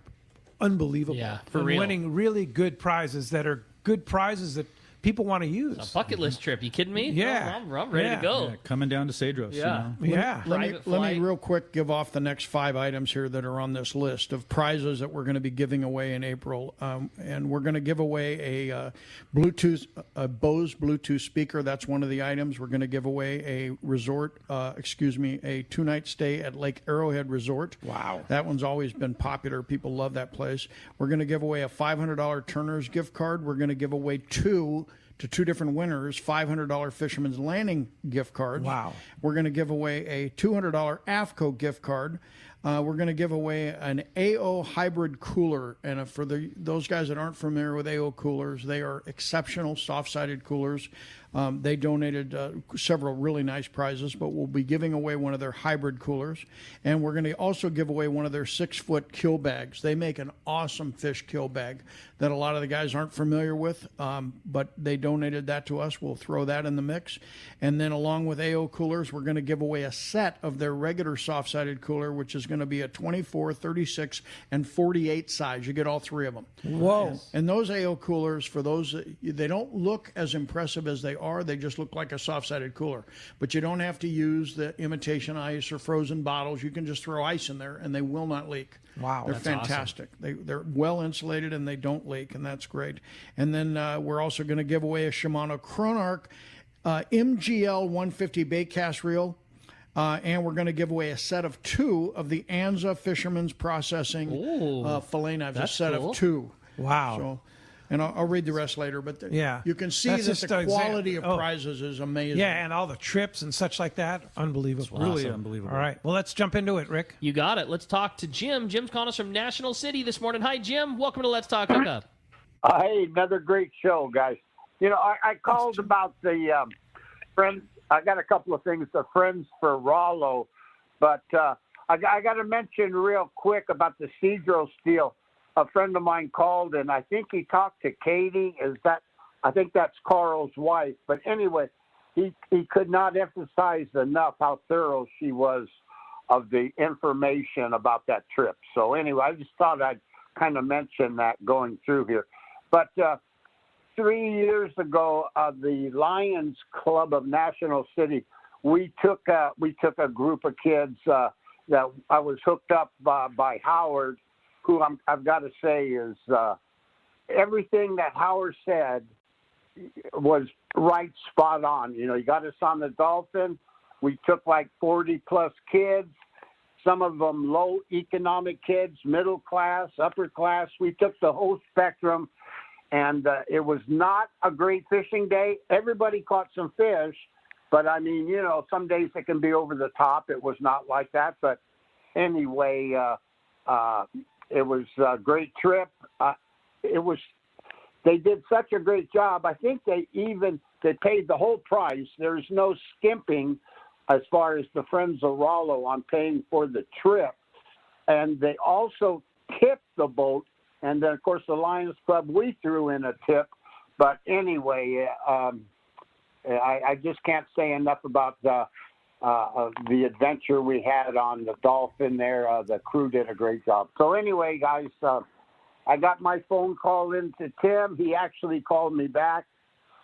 Speaker 2: unbelievable.
Speaker 5: Yeah, for real.
Speaker 2: Winning really good prizes that are good prizes that people want to use.
Speaker 5: A bucket list trip. You kidding me?
Speaker 2: Yeah.
Speaker 5: I'm ready to go.
Speaker 4: Yeah, coming down to Cedros.
Speaker 5: Yeah.
Speaker 4: You know?
Speaker 2: Yeah.
Speaker 3: Let me real quick give off the next 5 items here that are on this list of prizes that we're going to be giving away in April. And we're going to give away a Bose Bluetooth speaker. That's one of the items. We're going to give away a 2-night stay at Lake Arrowhead Resort.
Speaker 2: Wow.
Speaker 3: That one's always been popular. People love that place. We're going to give away a $500 Turner's gift card. We're going to give away 2 different winners, $500 Fisherman's Landing gift cards.
Speaker 2: Wow.
Speaker 3: We're going to give away a $200 AFCO gift card. We're going to give away an AO hybrid cooler. And for those guys that aren't familiar with AO coolers, they are exceptional soft-sided coolers. They donated several really nice prizes, but we'll be giving away one of their hybrid coolers. And we're going to also give away one of their 6-foot kill bags. They make an awesome fish kill bag that a lot of the guys aren't familiar with, but they donated that to us. We'll throw that in the mix. And then along with AO coolers, we're going to give away a set of their regular soft-sided cooler, which is going to be a 24, 36, and 48 size. You get all 3 of them.
Speaker 2: Whoa.
Speaker 3: And those AO coolers, for those, they don't look as impressive as they are. They just look like a soft-sided cooler. But you don't have to use the imitation ice or frozen bottles. You can just throw ice in there, and they will not leak.
Speaker 2: Wow,
Speaker 3: they're
Speaker 2: that's
Speaker 3: fantastic. Awesome. They're well insulated, and they don't leak, and that's great. And then we're also going to give away a Shimano Chronarch MGL 150 bait cast reel. And we're going to give away a set of 2 of the Anza Fisherman's Processing fillet knives.
Speaker 5: That's
Speaker 3: a set
Speaker 5: cool.
Speaker 3: of 2.
Speaker 2: Wow.
Speaker 3: So, and I'll read the rest later. But you can see
Speaker 2: That's
Speaker 3: that
Speaker 2: just
Speaker 3: the
Speaker 2: an
Speaker 3: quality
Speaker 2: example.
Speaker 3: of prizes is amazing.
Speaker 2: Yeah, and all the trips and such like that. Unbelievable.
Speaker 4: Really unbelievable.
Speaker 2: All right. Well, let's jump into it, Rick.
Speaker 5: You got it. Let's talk to Jim. Jim's calling us from National City this morning. Hi, Jim. Welcome to Let's Talk Hookup.
Speaker 13: Hey, another great show, guys. You know, I called about the friends. I got a couple of things, the friends for Rollo, but I got to mention real quick about the Cedros deal. A friend of mine called, and I think he talked to Katie. I think that's Carl's wife. But anyway, he could not emphasize enough how thorough she was of the information about that trip. So anyway, I just thought I'd kind of mention that going through here. But 3 years ago, the Lions Club of National City, we took a group of kids that I was hooked up by Howard, who I've got to say is everything that Howard said was right, spot on. You know, he got us on the Dolphin. We took like 40-plus kids, some of them low economic kids, middle class, upper class. We took the whole spectrum, and it was not a great fishing day. Everybody caught some fish, but, I mean, you know, some days it can be over the top. It was not like that. But anyway, it was a great trip. They did such a great job. I think they paid the whole price. There's no skimping as far as the Friends of Rollo on paying for the trip. And they also tipped the boat. And then, of course, the Lions Club, we threw in a tip. But anyway, I just can't say enough about the adventure we had on the Dolphin there. The crew did a great job. So anyway, guys, I got my phone call into Tim. He actually called me back,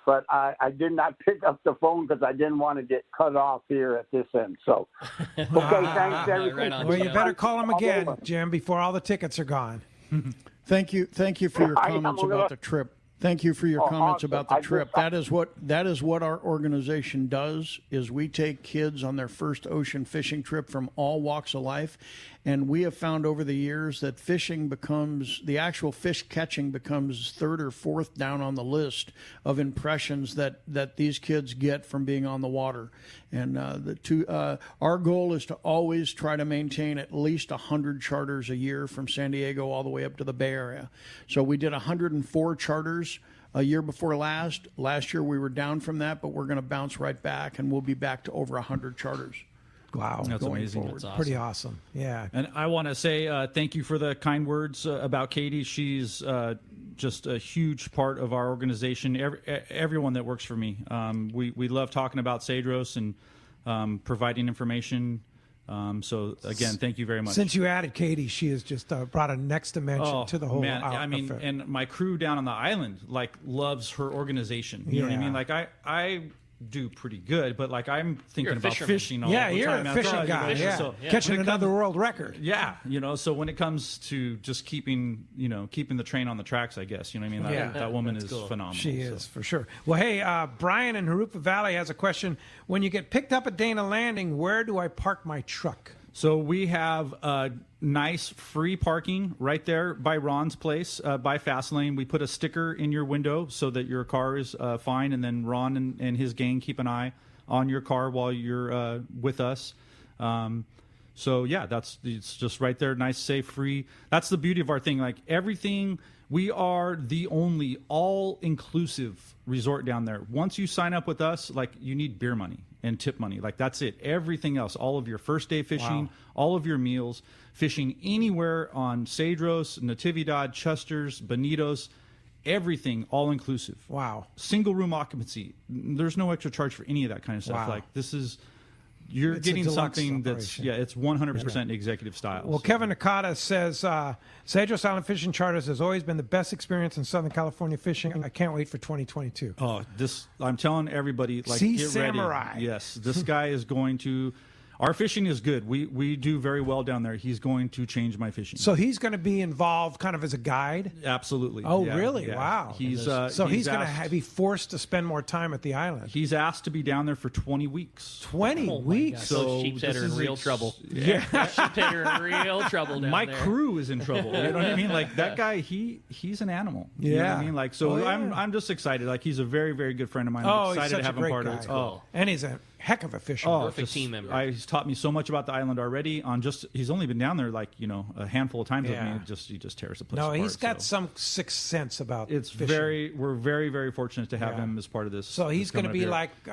Speaker 13: but I did not pick up the phone because I didn't want to get cut off here at this end. So, okay, thanks, everything.
Speaker 14: Well, you better call him again, Jim, before all the tickets are gone.
Speaker 3: Thank you for your comments about the trip. Thank you for your comments about the trip. That is what our organization does, is we take kids on their first ocean fishing trip from all walks of life. And we have found over the years that the actual fish catching becomes third or fourth down on the list of impressions that these kids get from being on the water. And our goal is to always try to maintain at least 100 charters a year from San Diego all the way up to the Bay Area. So we did 104 charters a year before last. Last year we were down from that, but we're going to bounce right back, and we'll be back to over 100 charters.
Speaker 14: Wow.
Speaker 4: That's amazing.
Speaker 14: That's awesome. Pretty awesome. Yeah.
Speaker 4: And I want to say thank you for the kind words about Katie. She's just a huge part of our organization, everyone that works for me. We love talking about Cedros and providing information. So, again, thank you very much.
Speaker 14: Since you added Katie, she has just brought a next dimension to the whole
Speaker 4: affair. And my crew down on the island, loves her organization. You know what I mean? I do pretty good, but I'm thinking about fishing all the time.
Speaker 14: Yeah, you're a fishing guy. So, catching another world record.
Speaker 4: Yeah, so when it comes to just keeping the train on the tracks, I guess, you know what I mean? That woman is phenomenal.
Speaker 14: She is, for sure. Well, hey, Brian in Hookup Valley has a question. When you get picked up at Dana Landing, where do I park my truck?
Speaker 4: So we have nice free parking right there by Ron's place, by Fastlane. We put a sticker in your window so that your car is fine, and then Ron and his gang keep an eye on your car while you're with us. So yeah, it's just right there, nice, safe, free. That's the beauty of our thing. Everything, we are the only all-inclusive resort down there. Once you sign up with us, you need beer money and tip money. That's it. Everything else, all of your first day fishing, all of your meals, fishing anywhere on Cedros, Natividad, Chester's, Bonitos, everything all inclusive.
Speaker 14: Wow.
Speaker 4: Single room occupancy. There's no extra charge for any of that kind of stuff. You're getting something that's, it's 100% executive style.
Speaker 14: Well, Kevin Nakata says, Cedros Island Fishing Charters has always been the best experience in Southern California fishing. I can't wait for 2022.
Speaker 4: Oh, I'm telling everybody,
Speaker 14: Sea
Speaker 4: get
Speaker 14: Samurai.
Speaker 4: Ready. Yes, this guy is going to... Our fishing is good. We do very well down there. He's going to change my fishing.
Speaker 14: So he's going to be involved kind of as a guide?
Speaker 4: Absolutely.
Speaker 14: Oh, really? Yeah. Wow.
Speaker 4: He's
Speaker 14: going to be forced to spend more time at the island.
Speaker 4: He's asked to be down there for 20 weeks.
Speaker 14: 20 weeks?
Speaker 5: So sheephead are in real trouble.
Speaker 4: Yeah.
Speaker 5: Sheephead are in real trouble down
Speaker 4: my
Speaker 5: there.
Speaker 4: crew is in trouble. You know what I mean? That guy, he's an animal. You know what I mean? I'm just excited. He's a very, very good friend of mine. I'm excited to have him part of it.
Speaker 14: Oh. And he's a heck of a fisherman.
Speaker 5: Perfect team member.
Speaker 4: He's taught me so much about the island already. He's only been down there a handful of times with me. He just tears the place apart.
Speaker 14: He's got some sixth sense about fishing.
Speaker 4: We're very, very fortunate to have him as part of this.
Speaker 14: So he's going to be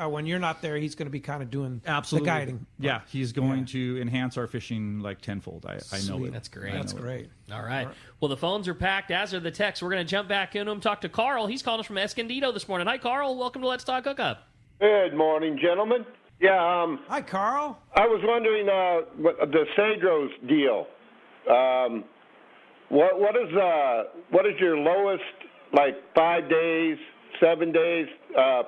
Speaker 14: when you're not there, he's going to be kind of doing the guiding.
Speaker 4: Yeah, he's going to enhance our fishing tenfold. I know it.
Speaker 5: That's great.
Speaker 14: That's great.
Speaker 5: All right. Well, the phones are packed, as are the texts. We're going to jump back into them, talk to Carl. He's calling us from Escondido this morning. Hi, Carl. Welcome to Let's Talk Hookup.
Speaker 15: Good morning, gentlemen. Yeah.
Speaker 14: Hi, Carl.
Speaker 15: I was wondering the Cedros deal. What is your lowest 5 days, 7 days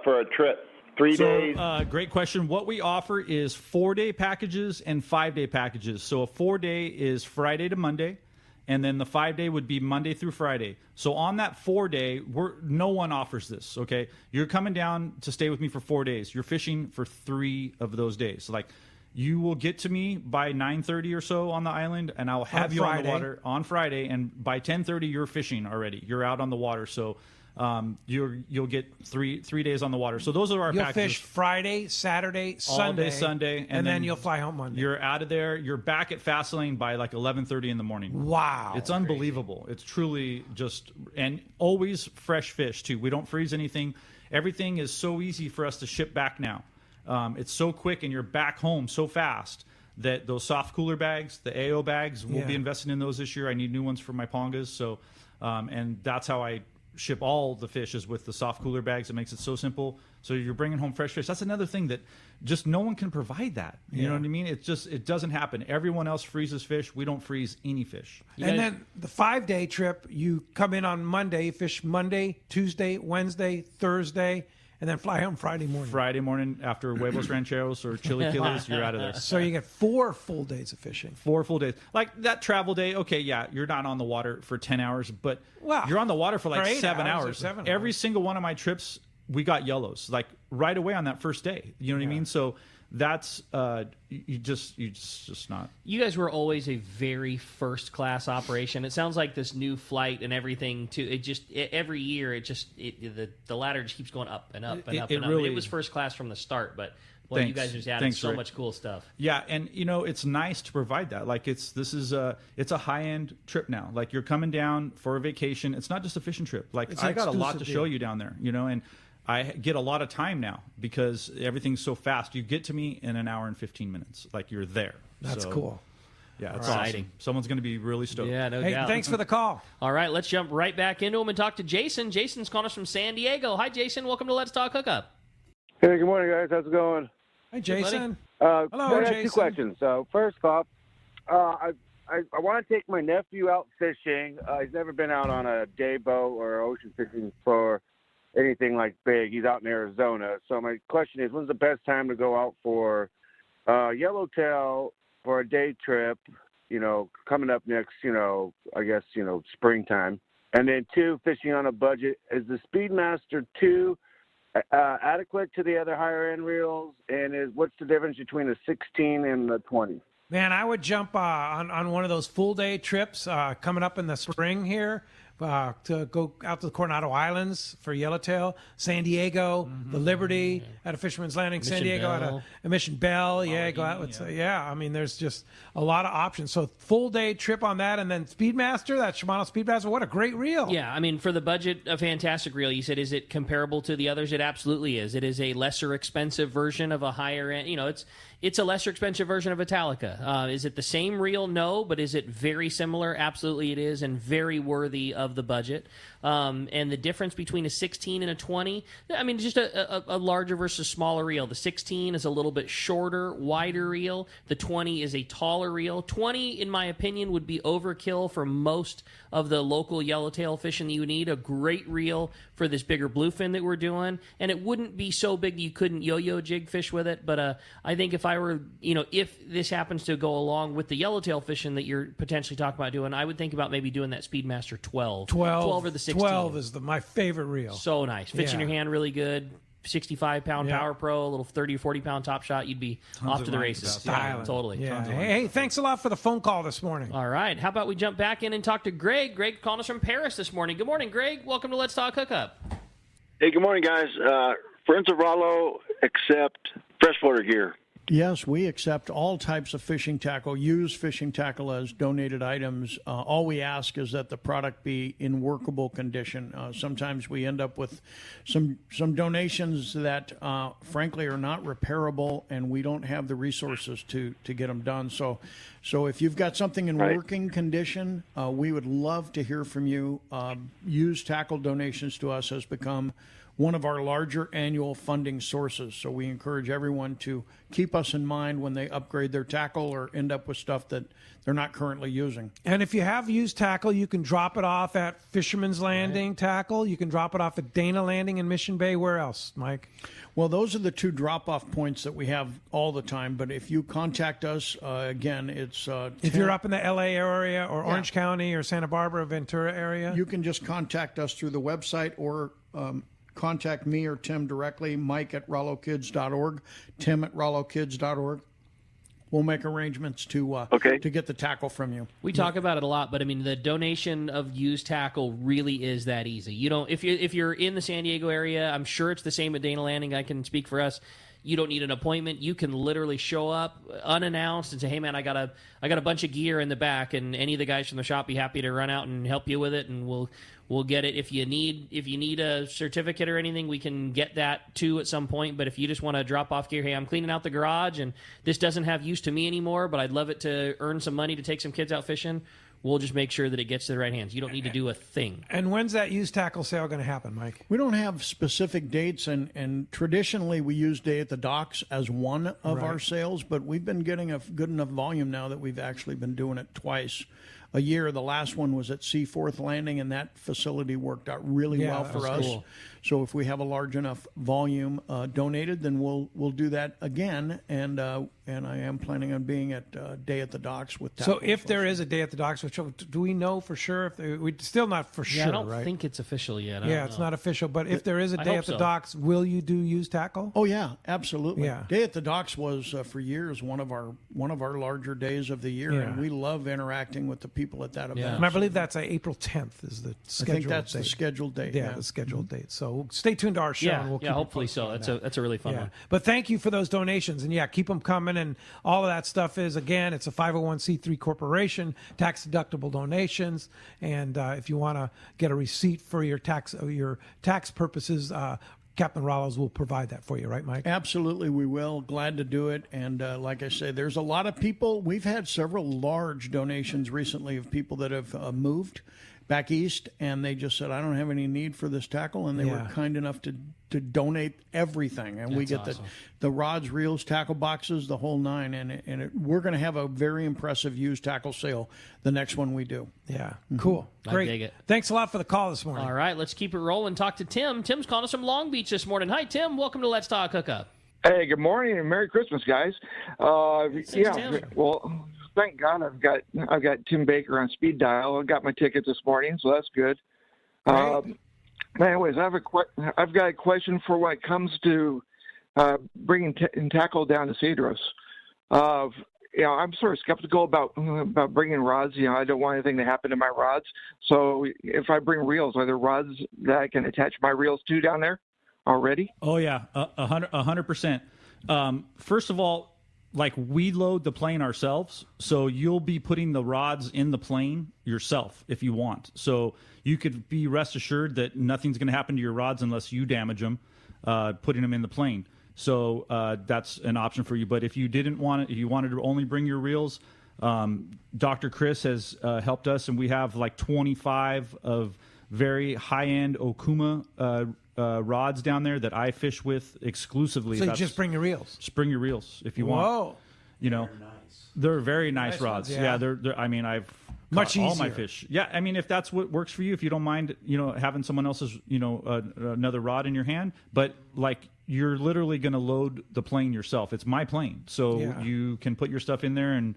Speaker 15: for a trip? 3 days?
Speaker 4: Great question. What we offer is 4-day packages and 5-day packages. So a 4-day is Friday to Monday, and then the 5-day would be Monday through Friday. So on that 4-day, no one offers this, okay? You're coming down to stay with me for 4 days. You're fishing for 3 of those days. So, like, you will get to me by 9:30 or so on the island, and I'll have you on the water on Friday, and by 10:30 you're fishing already. You're out on the water, so you'll get three days on the water. So those are our packages.
Speaker 14: You'll fish Friday, Saturday, Sunday,
Speaker 4: all day Sunday,
Speaker 14: and then you'll fly home Monday.
Speaker 4: You're out of there. You're back at Fastlane by like 11:30 in the morning.
Speaker 14: Wow,
Speaker 4: it's unbelievable. It's truly just, and always fresh fish too. We don't freeze anything. Everything is so easy for us to ship back now. It's so quick, and you're back home so fast that those soft cooler bags, the AO bags, we'll be investing in those this year. I need new ones for my pongas. So, and that's how I ship all the fish, is with the soft cooler bags. It makes it so simple. So you're bringing home fresh fish. That's another thing that just no one can provide that. You know what I mean? It doesn't happen. Everyone else freezes fish. We don't freeze any fish.
Speaker 14: And then the 5-day trip, you come in on Monday, fish Monday, Tuesday, Wednesday, Thursday, and then fly home Friday morning.
Speaker 4: Friday morning after Huevos Rancheros or Chiliquiles, you're out of there.
Speaker 14: So you get 4 full days of fishing.
Speaker 4: 4 full days. Like that travel day, okay, yeah, you're not on the water for 10 hours, but you're on the water for like 7 hours. Every single one of my trips, we got yellows, like right away on that first day. You know what I mean? So that's you just not.
Speaker 5: You guys were always a very first class operation. It sounds like this new flight and everything too. Every year the ladder just keeps going up and up and up and up. Really, it was first class from the start, but you guys just added so much cool stuff.
Speaker 4: Yeah, and it's nice to provide that. Like it's a high end trip now. Like you're coming down for a vacation. It's not just a fishing trip. Like I got a lot to show you down there. And I get a lot of time now because everything's so fast. You get to me in an hour and 15 minutes. Like you're there.
Speaker 14: That's cool.
Speaker 4: Yeah, it's awesome. Someone's going to be really stoked.
Speaker 5: Yeah, no doubt.
Speaker 14: Thanks for the call.
Speaker 5: All right, let's jump right back into him and talk to Jason. Jason's calling us from San Diego. Hi, Jason. Welcome to Let's Talk Hookup.
Speaker 16: Hey, good morning, guys. How's it going?
Speaker 14: Hi, Jason.
Speaker 16: Hello,
Speaker 14: Jason.
Speaker 16: I have 2 questions. So first off, I want to take my nephew out fishing. He's never been out on a day boat or ocean fishing for anything like big. He's out in Arizona. So my question is, when's the best time to go out for yellowtail for a day trip, coming up next, I guess, springtime. And then 2, fishing on a budget. Is the Speedmaster 2 adequate to the other higher end reels? And what's the difference between the 16 and the 20?
Speaker 14: Man, I would jump on one of those full day trips coming up in the spring here. To go out to the Coronado Islands for yellowtail, San Diego, the Liberty at a Fisherman's Landing, San Diego at a Mission Bell. Yeah, go out. I mean, there's just a lot of options. So full day trip on that, and then Speedmaster, that Shimano Speedmaster. What a great reel!
Speaker 5: Yeah, I mean, for the budget, a fantastic reel. You said, is it comparable to the others? It absolutely is. It is a lesser expensive version of a higher end. It's a lesser expensive version of Italica. Is it the same reel? No, but is it very similar? Absolutely it is, and very worthy of the budget. And the difference between a 16 and a 20, I mean, just a larger versus smaller reel. The 16 is a little bit shorter, wider reel. The 20 is a taller reel. 20, in my opinion, would be overkill for most of the local yellowtail fishing that you need. A great reel for this bigger bluefin that we're doing, and it wouldn't be so big that you couldn't yo-yo jig fish with it. But I think if I were, if this happens to go along with the yellowtail fishing that you're potentially talking about doing, I would think about maybe doing that Speedmaster 12 or the 16.
Speaker 14: 12 is my favorite reel.
Speaker 5: So nice. Fits in your hand really good. 65-pound Power Pro, a little 30 or 40-pound Top Shot, you'd be off to the races. Totally.
Speaker 14: Yeah. Hey, thanks a lot for the phone call this morning.
Speaker 5: All right. How about we jump back in and talk to Greg? Greg calling us from Paris this morning. Good morning, Greg. Welcome to Let's Talk Hookup.
Speaker 17: Hey, good morning, guys. Friends of Rollo accept freshwater gear.
Speaker 3: Yes, we accept all types of fishing tackle, used fishing tackle as donated items. All we ask is that the product be in workable condition. Sometimes we end up with some donations that, frankly, are not repairable, and we don't have the resources to get them done. So if you've got something in working condition, we would love to hear from you. Used tackle donations to us has become one of our larger annual funding sources. So we encourage everyone to keep us in mind when they upgrade their tackle or end up with stuff that they're not currently using.
Speaker 14: And if you have used tackle, you can drop it off at Fisherman's Landing Tackle. You can drop it off at Dana Landing in Mission Bay. Where else, Mike?
Speaker 3: Well, those are the two drop-off points that we have all the time. But if you contact us, again, it's...
Speaker 14: if you're up in the L.A. area or Orange County or Santa Barbara, Ventura area?
Speaker 3: You can just contact us through the website or contact me or Tim directly, Mike at RolloKids.org, Tim at RolloKids.org. We'll make arrangements to get the tackle from you.
Speaker 5: We talk about it a lot, but I mean the donation of used tackle really is that easy. You don't if you're in the San Diego area, I'm sure it's the same at Dana Landing. I can speak for us. You don't need an appointment. You can literally show up unannounced and say, "Hey, man, I got a bunch of gear in the back," and any of the guys from the shop be happy to run out and help you with it, and we'll get it. If you need a certificate or anything, we can get that too at some point. But if you just want to drop off gear, hey, I'm cleaning out the garage and this doesn't have use to me anymore, but I'd love it to earn some money to take some kids out fishing, we'll just make sure that it gets to the right hands. You don't need to do a thing.
Speaker 14: And when's that used tackle sale going to happen, Mike?
Speaker 3: We don't have specific dates, and traditionally we use Day at the Docks as one of our sales, but we've been getting a good enough volume now that we've actually been doing it twice a year. The last one was at Seaforth Landing, and that facility worked out really well for us. Cool. So if we have a large enough volume donated, then we'll do that again. And I am planning on being at Day at the Docks with tackle.
Speaker 14: So if there is a Day at the Docks, do we know for sure? We're still not for sure,
Speaker 5: I don't
Speaker 14: right?
Speaker 5: think it's official yet.
Speaker 14: It's not official. But if there is a Day at the Docks, will you do used tackle?
Speaker 3: Oh yeah, absolutely.
Speaker 14: Yeah.
Speaker 3: Day at the Docks was for years one of our larger days of the year, and we love interacting with the people at that event.
Speaker 14: And I believe that's April 10th is the scheduled
Speaker 3: I think that's
Speaker 14: date.
Speaker 3: the scheduled date.
Speaker 14: Yeah, the scheduled date. So stay tuned to our show. And we'll keep
Speaker 5: hopefully so. That's a really fun one.
Speaker 14: But thank you for those donations, and keep them coming. And all of that stuff is, again, it's a 501c3 corporation, tax deductible donations. And if you want to get a receipt for your tax purposes, Captain Rollos will provide that for you, right, Mike?
Speaker 3: Absolutely, we will. Glad to do it. And like I say, there's a lot of people. We've had several large donations recently of people that have moved back east, and they just said, I don't have any need for this tackle, and they were kind enough to donate everything. And we get
Speaker 5: awesome.
Speaker 3: the rods, reels, tackle boxes, the whole nine, and we're going to have a very impressive used tackle sale the next one we do.
Speaker 14: Yeah, cool. Great.
Speaker 5: I dig it.
Speaker 14: Thanks a lot for the call this morning.
Speaker 5: All right, let's keep it rolling. Talk to Tim. Tim's calling us from Long Beach this morning. Hi, Tim. Welcome to Let's Talk Hookup.
Speaker 18: Hey, good morning and Merry Christmas, guys.
Speaker 5: Tim.
Speaker 18: Well, thank God I've got Tim Baker on speed dial. I got my tickets this morning, so that's good. Anyways, I've got a question for when it comes to bringing tackle down to Cedros. I'm sort of skeptical about bringing rods. I don't want anything to happen to my rods. So if I bring reels, are there rods that I can attach my reels to down there already?
Speaker 4: Oh yeah, 100%. First of all, we load the plane ourselves, so you'll be putting the rods in the plane yourself if you want. So you could be rest assured that nothing's going to happen to your rods unless you damage them, putting them in the plane. So that's an option for you. But if you didn't want it, if you wanted to only bring your reels, Dr. Chris has helped us, and we have 25 of very high-end Okuma rods down there that I fish with exclusively.
Speaker 14: So you just bring your reels.
Speaker 4: Just bring your reels if you want. Whoa. They're very nice rods.
Speaker 14: Ones,
Speaker 4: yeah, they're. I mean, I've
Speaker 14: much
Speaker 4: caught
Speaker 14: easier.
Speaker 4: all my fish. Yeah, I mean, if that's what works for you, if you don't mind, having someone else's, another rod in your hand, but you're literally going to load the plane yourself. It's my plane, so you can put your stuff in there, and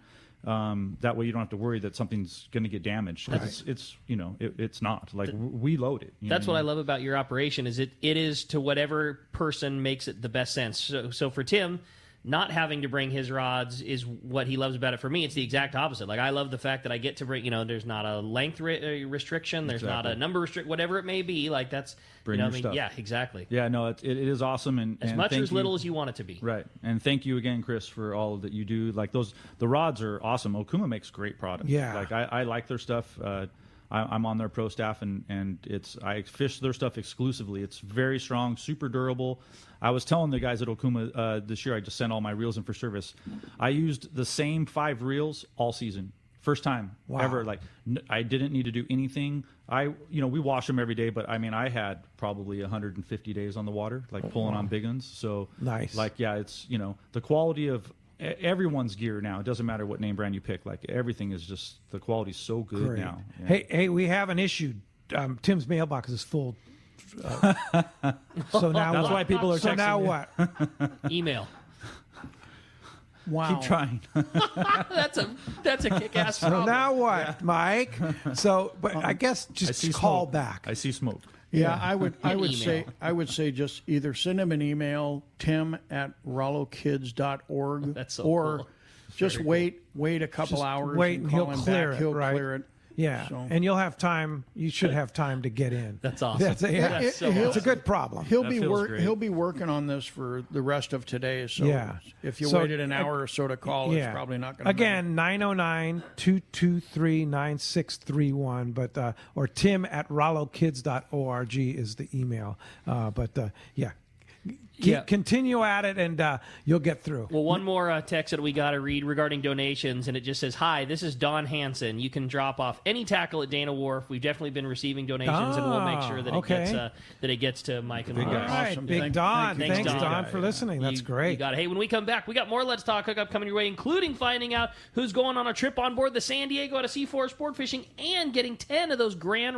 Speaker 4: that way you don't have to worry that something's going to get damaged. Because it's not we load it.
Speaker 5: That's what I love about your operation is it is to whatever person makes it the best sense. So for Tim, not having to bring his rods is what he loves about it. For me, it's the exact opposite. I love the fact that I get to bring, there's not a length restriction. There's not a number restriction, whatever it may be. That's,
Speaker 4: bring your stuff.
Speaker 5: Yeah, exactly.
Speaker 4: Yeah, no, it is awesome. And
Speaker 5: as much or as little as you want it to be.
Speaker 4: Right. And thank you again, Chris, for all that you do. The rods are awesome. Okuma makes great products.
Speaker 14: Yeah.
Speaker 4: I like their stuff. I'm on their pro staff, and I fish their stuff exclusively. It's very strong, super durable. I was telling the guys at Okuma this year, I just sent all my reels in for service. I used the same 5 reels all season. First time
Speaker 14: Wow.
Speaker 4: ever. Like I didn't need to do anything. We wash them every day, but I mean, I had probably 150 days on the water, like pulling on big ones. So
Speaker 14: nice.
Speaker 4: Like, yeah, it's, the quality of everyone's gear now. It doesn't matter what name brand you pick. Like everything is just, the quality's so good
Speaker 14: Great.
Speaker 4: now. Yeah.
Speaker 14: Hey, we have an issue. Tim's mailbox is full. So now
Speaker 4: that's why people are texting.
Speaker 14: So now
Speaker 4: me.
Speaker 14: what?
Speaker 5: Email.
Speaker 14: Wow.
Speaker 4: Keep trying.
Speaker 5: That's a kick-ass
Speaker 14: So
Speaker 5: problem.
Speaker 14: now what, Mike? So, but I guess just call back.
Speaker 4: I see smoke.
Speaker 3: Yeah, I would
Speaker 5: email.
Speaker 3: say just either send him an email, tim@rollokids.org,
Speaker 5: That's so
Speaker 3: or
Speaker 5: cool.
Speaker 3: just wait a couple
Speaker 14: Just
Speaker 3: hours.
Speaker 14: wait
Speaker 3: and
Speaker 14: and he'll
Speaker 3: call him
Speaker 14: clear
Speaker 3: back.
Speaker 14: it,
Speaker 3: He'll
Speaker 14: right?
Speaker 3: clear it.
Speaker 14: Yeah,
Speaker 3: So-
Speaker 14: and you'll have time. You should have time to get in.
Speaker 5: That's awesome.
Speaker 14: That's
Speaker 5: That's so
Speaker 14: it's
Speaker 5: awesome.
Speaker 14: a good problem.
Speaker 3: He'll
Speaker 4: That
Speaker 3: be
Speaker 4: feels great.
Speaker 3: he'll be working on this for the rest of today. So
Speaker 14: Yeah.
Speaker 3: if you
Speaker 14: So,
Speaker 3: waited an hour or so to call, it's probably not going to
Speaker 14: Again, 909-223-9631, but or tim@rollokids.org is the email. Continue at it, and you'll get through.
Speaker 5: Well, one more text that we got to read regarding donations, and it just says, "Hi, this is Don Hansen. You can drop off any tackle at Dana Wharf. We've definitely been receiving donations, and we'll make sure that it gets to Mike and
Speaker 14: All
Speaker 5: Loma."
Speaker 14: right,
Speaker 3: Awesome.
Speaker 14: Big Don.
Speaker 5: Thanks,
Speaker 14: Thanks,
Speaker 5: Don.
Speaker 14: Don, for listening. That's great.
Speaker 5: You got it. Hey, when we come back, we got more Let's Talk Hookup coming your way, including finding out who's going on a trip on board the San Diego out of C4 Sport Fishing and getting 10 of those grand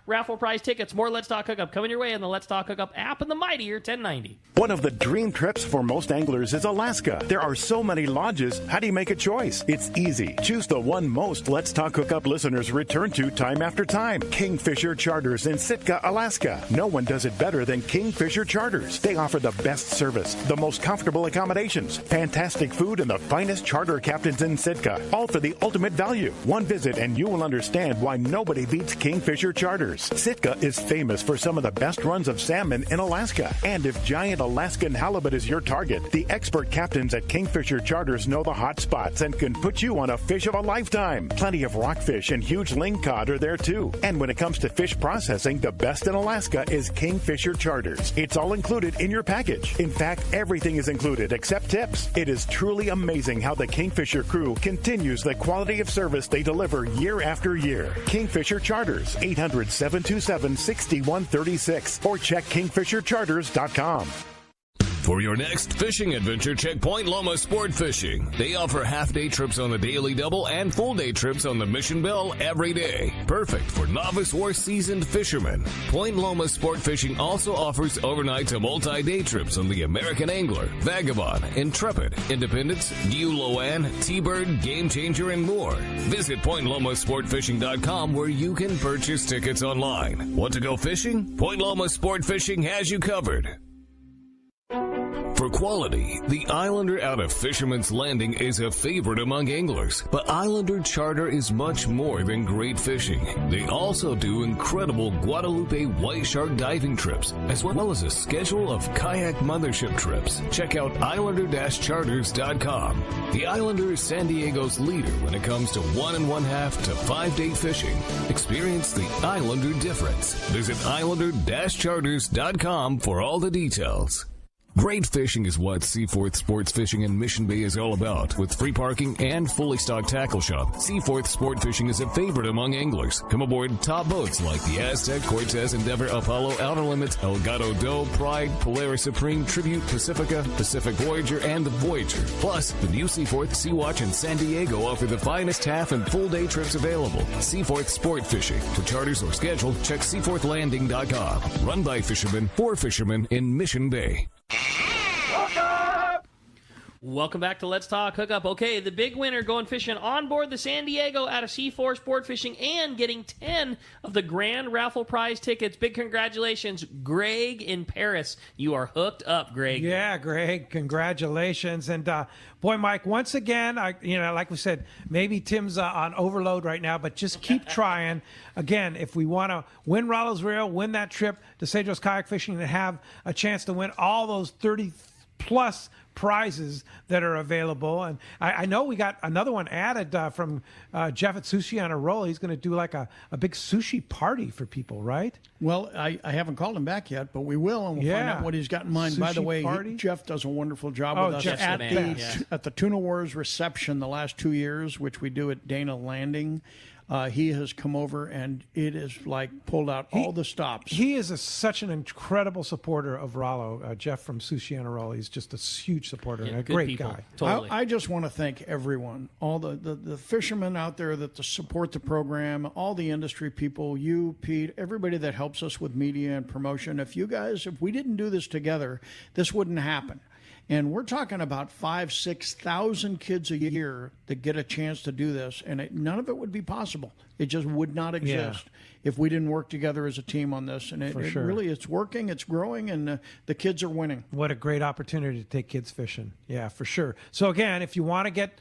Speaker 5: raffle prize tickets. More Let's Talk Hookup coming your way on the Let's Talk Hookup app and the mightier 1090.
Speaker 19: One of the dream trips for most anglers is Alaska. There are so many lodges. How do you make a choice? It's easy. Choose the one most Let's Talk Hookup listeners return to time after time. Kingfisher Charters in Sitka, Alaska. No one does it better than Kingfisher Charters. They offer the best service, the most comfortable accommodations, fantastic food, and the finest charter captains in Sitka. All for the ultimate value. One visit and you will understand why nobody beats Kingfisher Charters. Sitka is famous for some of the best runs of salmon in Alaska. And if giant Alaskan halibut is your target, the expert captains at Kingfisher Charters know the hot spots and can put you on a fish of a lifetime. Plenty of rockfish and huge lingcod are there too. And when it comes to fish processing, the best in Alaska is Kingfisher Charters. It's all included in your package. In fact, everything is included except tips. It is truly amazing how the Kingfisher crew continues the quality of service they deliver year after year. Kingfisher Charters, 800-727-6136, or check kingfishercharters.com.
Speaker 20: For your next fishing adventure, check Point Loma Sport Fishing. They offer half-day trips on the Daily Double and full-day trips on the Mission Bell every day. Perfect for novice or seasoned fishermen. Point Loma Sport Fishing also offers overnight to multi-day trips on the American Angler, Vagabond, Intrepid, Independence, Loan, T-Bird, Game Changer, and more. Visit PointLomaSportFishing.com where you can purchase tickets online. Want to go fishing? Point Loma Sport Fishing has you covered. For quality, the Islander out of Fisherman's Landing is a favorite among anglers. But Islander Charter is much more than great fishing. They also do incredible Guadalupe white shark diving trips, as well as a schedule of kayak mothership trips. Check out Islander-Charters.com. The Islander is San Diego's leader when it comes to 1 1/2 to 5-day fishing. Experience the Islander difference. Visit Islander-Charters.com for all the details. Great fishing is what Seaforth Sports Fishing in Mission Bay is all about. With free parking and fully stocked tackle shop, Seaforth Sport Fishing is a favorite among anglers. Come aboard top boats like the Aztec, Cortez, Endeavor, Apollo, Outer Limits, Elgato Doe, Pride, Polaris Supreme, Tribute, Pacifica, Pacific Voyager, and the Voyager. Plus, the new Seaforth, Sea-Watch, and San Diego offer the finest half and full day trips available. Seaforth Sport Fishing. For charters or schedule, check SeaforthLanding.com. Run by fishermen for fishermen in Mission Bay.
Speaker 5: Welcome back to Let's Talk Hookup. Okay, the big winner going fishing on board the San Diego out of C4 Sport Fishing and getting 10 of the grand raffle prize tickets. Big congratulations, Greg in Paris. You are hooked up, Greg.
Speaker 14: Yeah, Greg, congratulations. And boy, Mike, once again, like we said, maybe Tim's on overload right now, but just keep trying. Again, if we want to win Rollo's Reel, win that trip to Cedros Kayak Fishing, and have a chance to win all those plus prizes that are available. And I know we got another one added from Jeff at Sushi on a Roll. He's going to do like a big sushi party for people, right?
Speaker 3: Well, I haven't called him back yet, but we will, and we'll find out what he's got in mind. By the way, Jeff does a wonderful job with us at the Tuna Wars reception the last 2 years, which we do at Dana Landing. He has come over, and it is like pulled out all the stops.
Speaker 14: He is such an incredible supporter of Rollo. Jeff from Sushi on a Roll. He's just a huge supporter and a great guy.
Speaker 5: Totally.
Speaker 3: I just want to thank everyone, all the fishermen out there that support the program, all the industry people, you, Pete, everybody that helps us with media and promotion. If we didn't do this together, this wouldn't happen. And we're talking about 5,000-6,000 kids a year that get a chance to do this, and none of it would be possible. It just would not exist if we didn't work together as a team on this. And really, it's working, it's growing, and the kids are winning.
Speaker 14: What a great opportunity to take kids fishing. Yeah, for sure. So again, if you want to get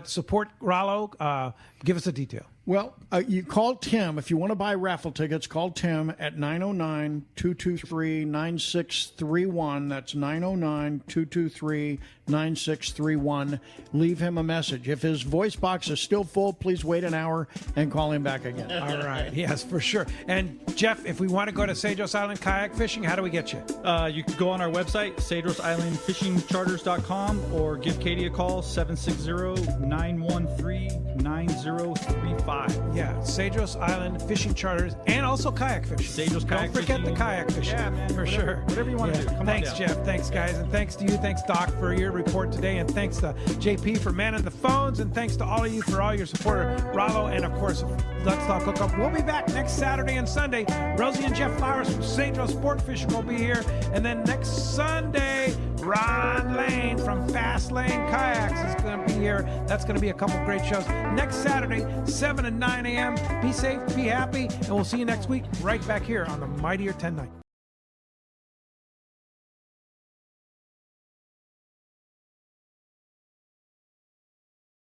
Speaker 14: support Rollo, give us a detail.
Speaker 3: Well, you call Tim. If you want to buy raffle tickets, call Tim at 909-223-9631. That's 909-223-9631. Leave him a message. If his voice box is still full, please wait an hour and call him back again.
Speaker 14: All right. Yes, for sure. And, Jeff, if we want to go to Cedros Island kayak fishing, how do we get you?
Speaker 4: You can go on our website, cedrosislandfishingcharters.com, or give Katie a call, 760-913-9035.
Speaker 14: Yeah, Cedros Island Fishing Charters, and also kayak fishing.
Speaker 4: Cedros kayak
Speaker 14: Don't forget
Speaker 4: fishing.
Speaker 14: the kayak fishing.
Speaker 4: Yeah, man.
Speaker 14: For sure.
Speaker 4: Whatever you want to do. Come
Speaker 14: Thanks,
Speaker 4: on down.
Speaker 14: Jeff. Thanks, guys. And thanks to you. Thanks, Doc, for your report today. And thanks to JP for manning the phones. And thanks to all of you for all your support of Rollo. And, of course, Let's Talk Hookup. We'll be back next Saturday and Sunday. Rosie and Jeff Flowers from Cedros Sport Fishing will be here. And then next Sunday, Ron Lane from Fast Lane Kayaks is going to be here. That's going to be a couple great shows. Next Saturday, 7 and 9 a.m. Be safe, be happy, and we'll see you next week right back here on the Mightier 1090.